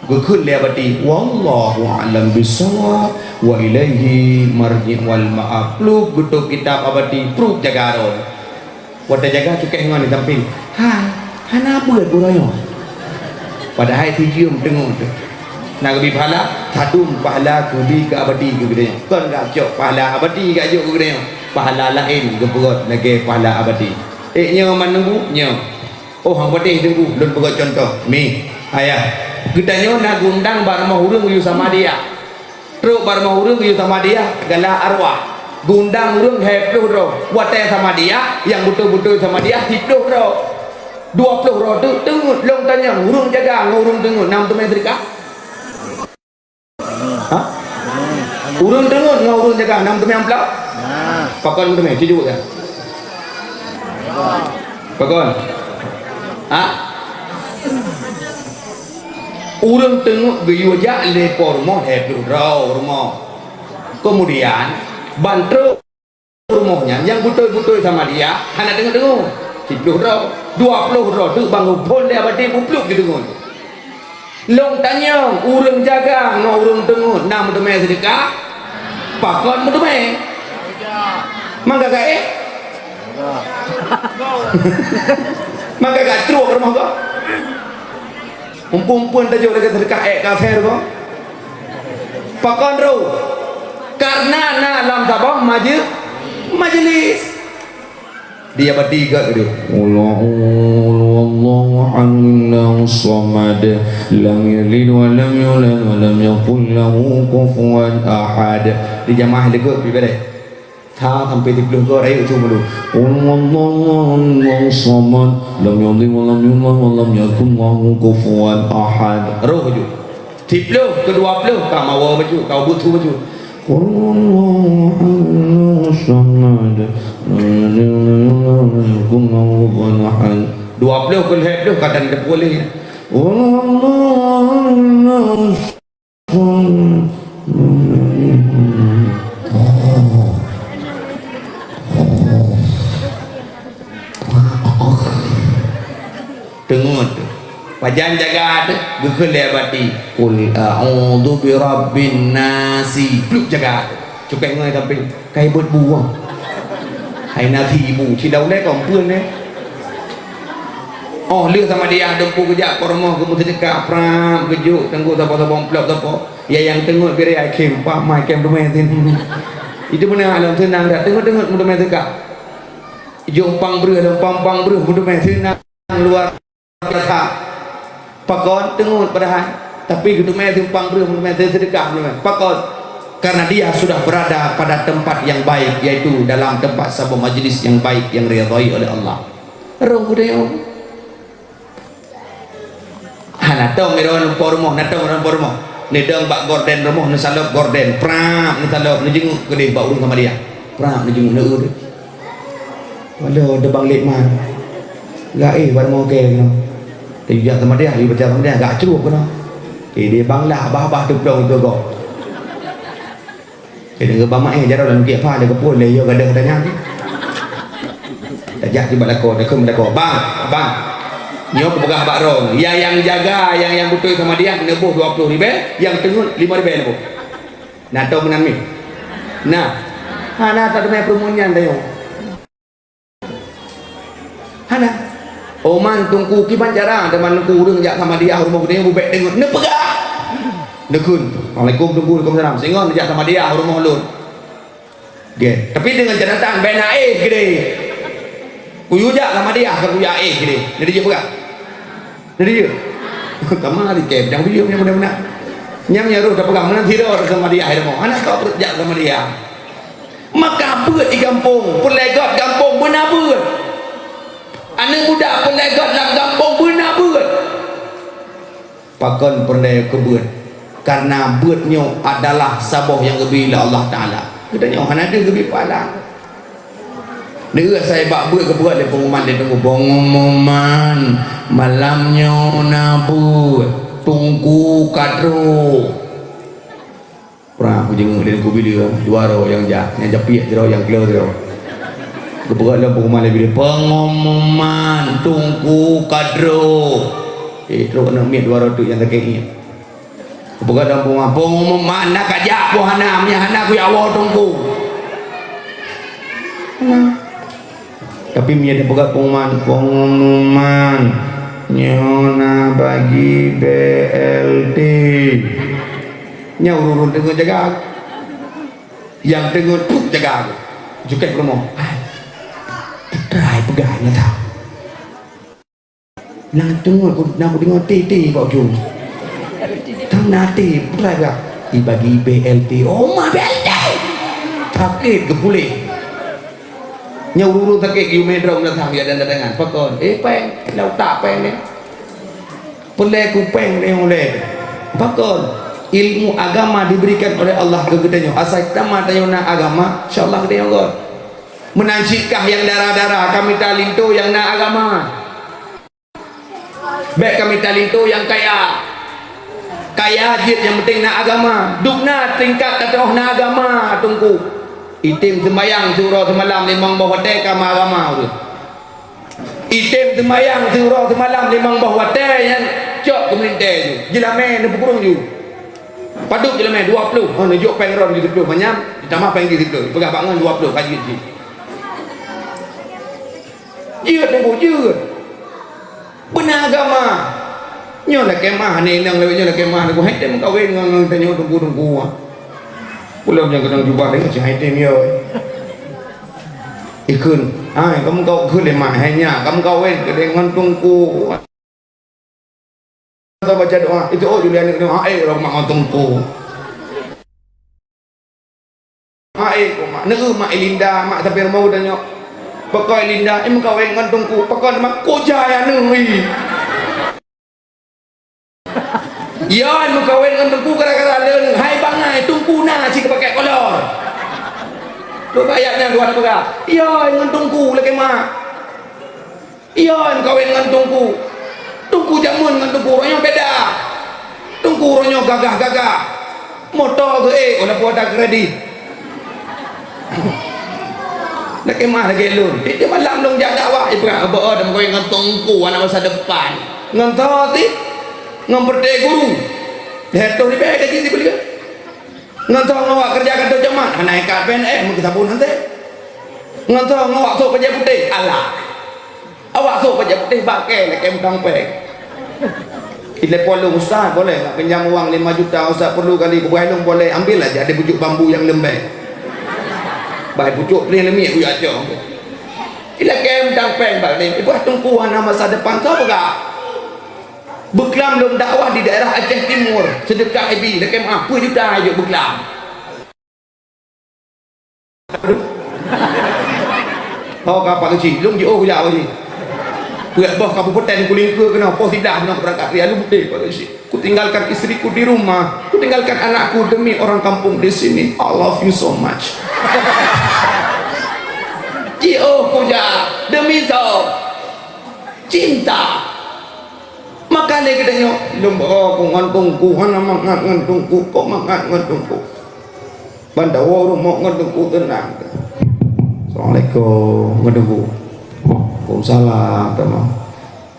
gekun dia berarti wallahu a'lam bissawab wa ilaihi marji wal ma'ab lu betul kitab abadi proof jaga ron wada jaga cukai ngan di samping hana apa gurayo padahal tujuan tengok tu nak lebih pahala satu pahala kudi ke abadi ke gedenya kan gak cok pahala abadi gak cok ke gedenya pahala lain ke perut lagi pahala abadi nya menunggu nya oh hang patih tunggu lun perut contoh mi ayah kitanya nak gundang barma hurung yu sama dia truk barma hurung yu sama dia gala arwah gundang hurung hepluh ro wate sama dia yang betul-betul sama dia hipluh ro 20 ro tu tengok long tanya hurung jaga hurung tengok 6 tu metrika ha hurung tengok hurung jaga 6 tu yang pelak pakon tu me cujuk kan pakon ha urang tengok gayu aja lepor rumah heplu raw rumah kemudian bantu rumahnya yang betul-betul sama dia hanya tengok 10 raw 20 raw tu bangun pun dia badi pupluk gitu kan long tanya urang jaga no urang tengok 6 tu me sedekah pakon tu me mangga gae mangga gak truk rumah kau Umpun tajuk lagi sedekah kafir kau pakon ro karena na lam tabah majlis dia bertiga gitu Allahu Allahu samad lam yalid wa lam yulad wa lam yakul lahu kufuwan ahad di jamaah dekat pergi tha sampai 30 ke rayu cuma dulu Allahu samad lam yalid wa lam yulad wa lam yakul lahu kufuwan ahad roh baju 30 ke 20 kau mau baju kau butuh baju Allahu samad lam yalid wa lam yakul lahu kufuwan ahad 20 ke 10 kadang dia boleh Allahu samad tengok tu wajan jaga tu gekul dia bati qul a'udzu bi rabbin nasi pluk jaga cukai ngai samping kai buat buang hai nathi ibu si dah ulai kompun oh lihat sama dia dempu kejap kormoh kemudian dekat pram kejuk tengok tapa-tapa plok tapa ya yang tengok kiri ai kem pak mai kem domain itu benar alam tenang dah tengok domain dekat jompang ber pang ber domain tenang luar kata pakon tengok padahal tapi domain pang ber domain sedekah pakon karena dia sudah berada pada tempat yang baik, yaitu dalam tempat sebuah majlis yang baik yang diridhai oleh Allah. Rong budaya hanatong miron pormo natong ron pormo nedang bak gorden romoh nesalop gorden pram nesalop nejeng gede bak urung sama dia pram nejeng neur waduh debang lek man gai bar mo ke no tidak sama dia ibu sama dia gak cukup no dia banglah bah tu plong itu kok dengan bama jarang dalam kia apa ada kepul le yo gadah tanya ni tajak di balako dak kem balako bang nyo pegah bak rong ya yang jaga yang betul sama dia nebuh 20 ribu yang tengut 5 ribu nebuh nah tau menan mi nah hana tak ada permunyan dah yo hana oman tungku kiban jarang teman ku urang jak sama dia rumah gede bubek tengut ne pegah nekun Assalamualaikum tunggu Waalaikumsalam sehingga nejak sama dia rumah ulun okay. Tapi dengan catatan bena gede kuyujak sama dia ke kuya gede jadi dia pegang jadi dia kama di kem yang video yang benar-benar nyamnya roh dah pegang mana tidur sama dia akhirnya mau anak kau kerja sama dia maka beut di kampung pelegot kampung benar beut anak budak pelegot dalam kampung benar beut pakon pernah kebeut karena buatnya adalah saboh yang gebila Allah Ta'ala katanya orang ada gebi pala dia saya bak buat kebuat dia pengumuman dia tunggu pengumuman malamnya nabut tunggu kadro pernah aku jenguk dia aku bila dua orang yang japiak dia yang keluar dia kebuat dia pengumuman dia pengumuman tunggu kadro terus kena miat dua orang tu yang tak ingat bukan dalam pengumuman nak ajak buah hana punya hana aku ya Allah tunggu tapi dia buka pengumuman nyona bagi BLT urun tengok jaga yang tengok jaga aku juga promo try pegahnya tau nak tengok nak tengok titi kau jom tang nanti berapa dibagi BLT oh mah BLT sakit kepulih nyururu sakit you medrong datang ya dan datangan pakon peng lau tak peng ni pelai kupeng ni oleh pakon ilmu agama diberikan oleh Allah kegedanya asal tamat ayuna agama insyaallah gede Allah menancikah yang darah-darah kami talinto yang na agama baik kami talinto yang kaya jid yang penting nak agama dukna tingkat kata oh nak agama tunggu itim sembayang surah semalam limang bawah hotel kama agama tu itim sembayang surah semalam limang bawah hotel yang cok kementai tu jelame ni pukurung tu paduk jelame 20 oh nunjuk pengron di situ manyam ditambah peng di situ pegah bangun 20 kaji ji jid tunggu jid benar agama nyo lah kemah ni nang lewatnya lah kemah aku hai dem kawin ngang tanya tunggu pulau yang kadang jubah dengan cahaya dem yo ikun kamu kau ikun lemah hanya kamu kawin dengan tunggu atau baca doa itu Julian doa orang mak tunggu mak negu mak Linda mak tapi mau tanya pakai Linda em kawin dengan tunggu pakai mak kojaya nui Yan mo kawin ng tungku kara-kara hai bangai tungku na si pakai kolor tu bayarnya dua apa yan ng tungku lagi mak yan kawin ng tungku jamun ng tungku ronyo beda tungku ronyo gagah motor ke oleh buat kredit lagi mak lagi lun dia malam dong jaga awak ibrah ada kawin ng tungku anak masa depan ngontot ngompertai guru heto ni baik gaji dibeli kan ngantong awak kerja kantor jemaah naik kat PNS kita pun nanti Ngantar ngawak sok pejak putih. Alah. Awak sok pejak putih pakai nak kem tampek. Ile polong ustaz boleh nak pinjam uang 5 juta ustaz perlu kali berhelong boleh ambil aja ada pucuk bambu yang lembek. Baik pucuk ni lemik buat aja. Ile kem tampek bak ni. Ibu tungkuan masa depan kau bergak. Beklam belum dakwah di daerah Aceh Timur sedekah IB dekat apa juta aja beklam. Oh kapal kecil lung jauh jauh ni. Buat bah kabupaten Kulingkir kena pos tidak kena berangkat dia lu bude pada sini. Ku tinggalkan istriku di rumah, ku tinggalkan anakku demi orang kampung di sini. I love you so much. Jauh puja demi so cinta. Maka dia katanya lumba ku ngantungku hana mangat ngantungku kok mangat ngantungku bandawa rumah ngantungku tenang. Assalamualaikum ngantungku. Waalaikumsalam teman.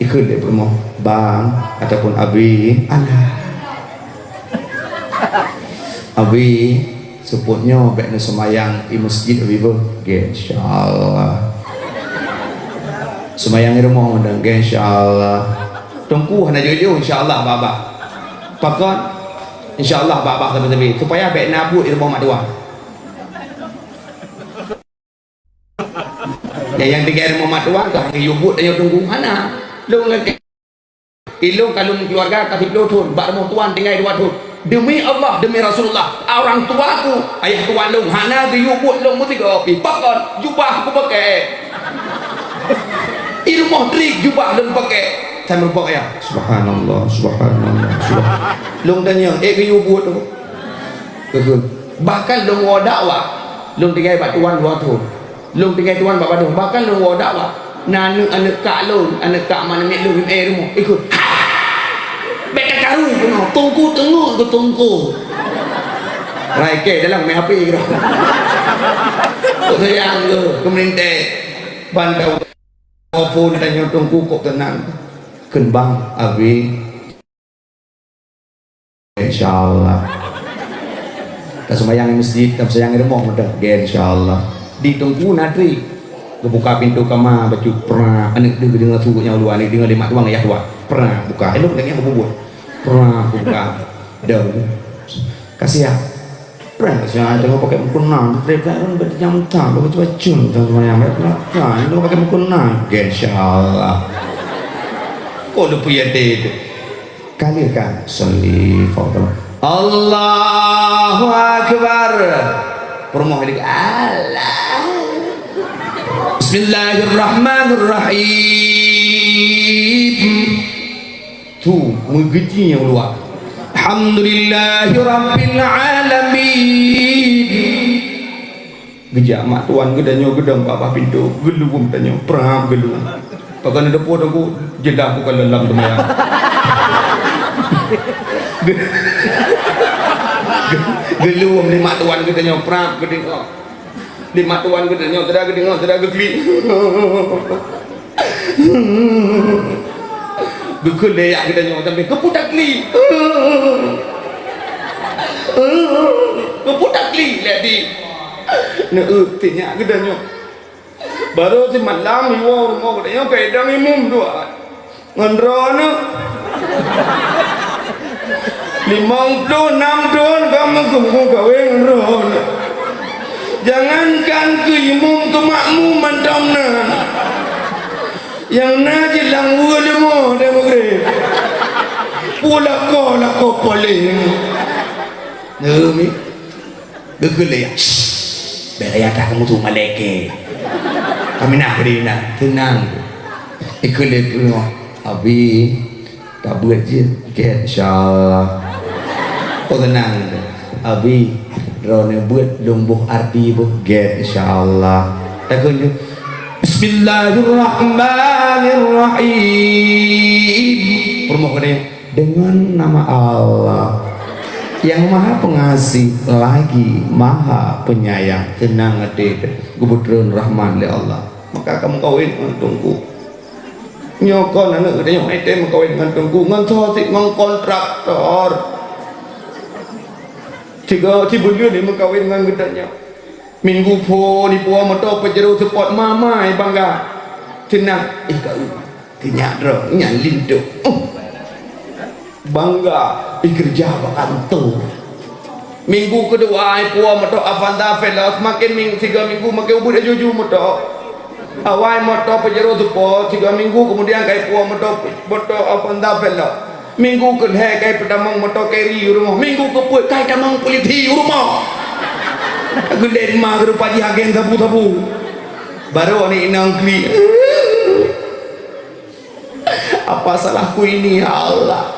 Ikut dia bermo bang ataupun abi alah. Abi sebutnya bekna semayang di masjid abi ber. Insyaallah. Semayang di rumah dan insyaallah. Tunggu hana jauh insyaallah baba. Pakon insyaallah baba teman-teman supaya baik nabut di rumah mak tua. Ya yang tiga rumah mak tua dah yubut dan tunggu hana. Long lagi. Ilung kalung keluarga tapi pelutun bak rumah tuan tinggal dua tu. Demi Allah demi Rasulullah orang tuaku ayah tuan long hana yubut long mesti kopi. Pakon jubah aku pakai. Di rumah trik jubah long pakai. Saya merupakan ya subhanallah subhanallah subhanallah long tanya ke yubut tu bahkan long wadawa long tinggal bat tuan dua tu long tinggal tuan bat badung bahkan long wadawa nanu anak kak long anak kak mana mek long rumah ikut beka karu puno tungku tenguk ke tungku raike dalam mek HP gitu tu sayang tu kemeninte bandau opun tanya tungku kok tenang kembang abi insyaallah tak sembahyang di masjid tak sembahyang di rumah mudah insyaallah ditunggu natri buka pintu kamar baju pernah anak dia dengar suguhnya luar ni dengar lima tuang ya tua pernah buka elok lagi aku buat pernah buka dah kasih ya pernah saya tengok pakai mukena mereka kan berjam tak baju-baju sembahyang mereka itu pakai mukena insyaallah kau lupa ya deh kali kan salli fadl Allahu Akbar permohonan Allah Bismillahirrahmanirrahim tu menggeti yang luar Alhamdulillahi Rabbil Alamin gejak mak tuan gedanya gedang bapa pintu gelum tanya perang gelum pakai ada pun aku jedah aku kalau dalam temayang gelum lima tuan gedanya perang gedeng lima tuan gedanya tidak gedeng tidak gegli gegel leyak gedanya sampai keputak li keputak li lihat di tinya gedanya baru si malam iwo rumah katanya pedang imum dua ngendrona 56 tahun kamu kumpul gawe ngendrona jangankan ke imum ke makmum mantamna yang najil lang ulimo demokrat pula ko paling nemi gegele ya beraya tak kamu tu maleke kami nak beri nak tenang ikut punya abi tak buat je ke insyaallah oh tenang abi rone buat lumbuh arti bu ke insyaallah takut Bismillahirrahmanirrahim permohonan dengan nama Allah yang maha pengasih lagi maha penyayang tenang adik kebetulan rahman oleh Allah maka kamu kawin untungku nyokon anak dia yang itu kawin untungku ngantotik ngkontraktor tiga cibunya dia kawin dengan gedanya Minggu po ni puan motor pejero support mama bangga. Tenang, kau kenyak ro, nyan linduk. Bangga, kerja bakantu. Minggu kedua puan motor Avanda Veloz makin minggu 3 minggu makin ubud juju motor. Awal motor pejero support 3 minggu kemudian kai puan motor Avanda Veloz. Minggu kedua kai pedamang motor carry rumah. Minggu keempat kai damang polisi rumah. Gede mah rupa agen tabu-tabu. Baru ni nangkli. Apa salahku ini ya Allah?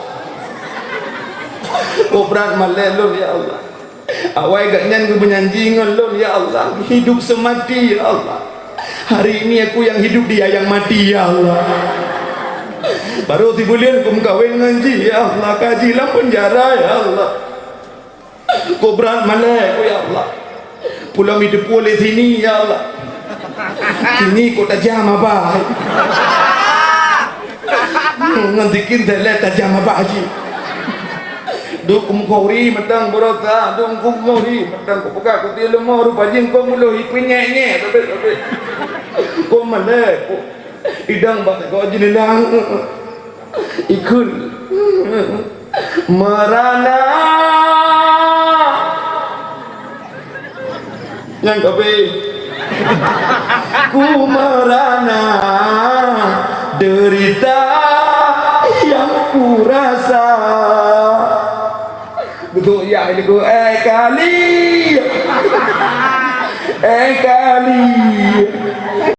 Obrat malelun ya Allah. Awai ganyan ku menyanjingan lun ya Allah. Hidup semati ya Allah. Hari ini aku yang hidup, dia yang mati ya Allah. Baru 3 bulan aku kawin ngaji ya Allah. Kajilah penjara ya Allah. Obrat malek ya Allah. Pulau hidup boleh sini ya Allah. Sini kau tajam apa? Ngantikin telet tajam apa haji? Duk kumkori matang berota, duk kumkori matang kau buka kau tiada lemah rupa jin kau mulu hipinya tapi kau mana kau idang bahasa kau jenilang ikut merana. Yang kabe ku merana derita yang ku rasa betul ya ini ku kali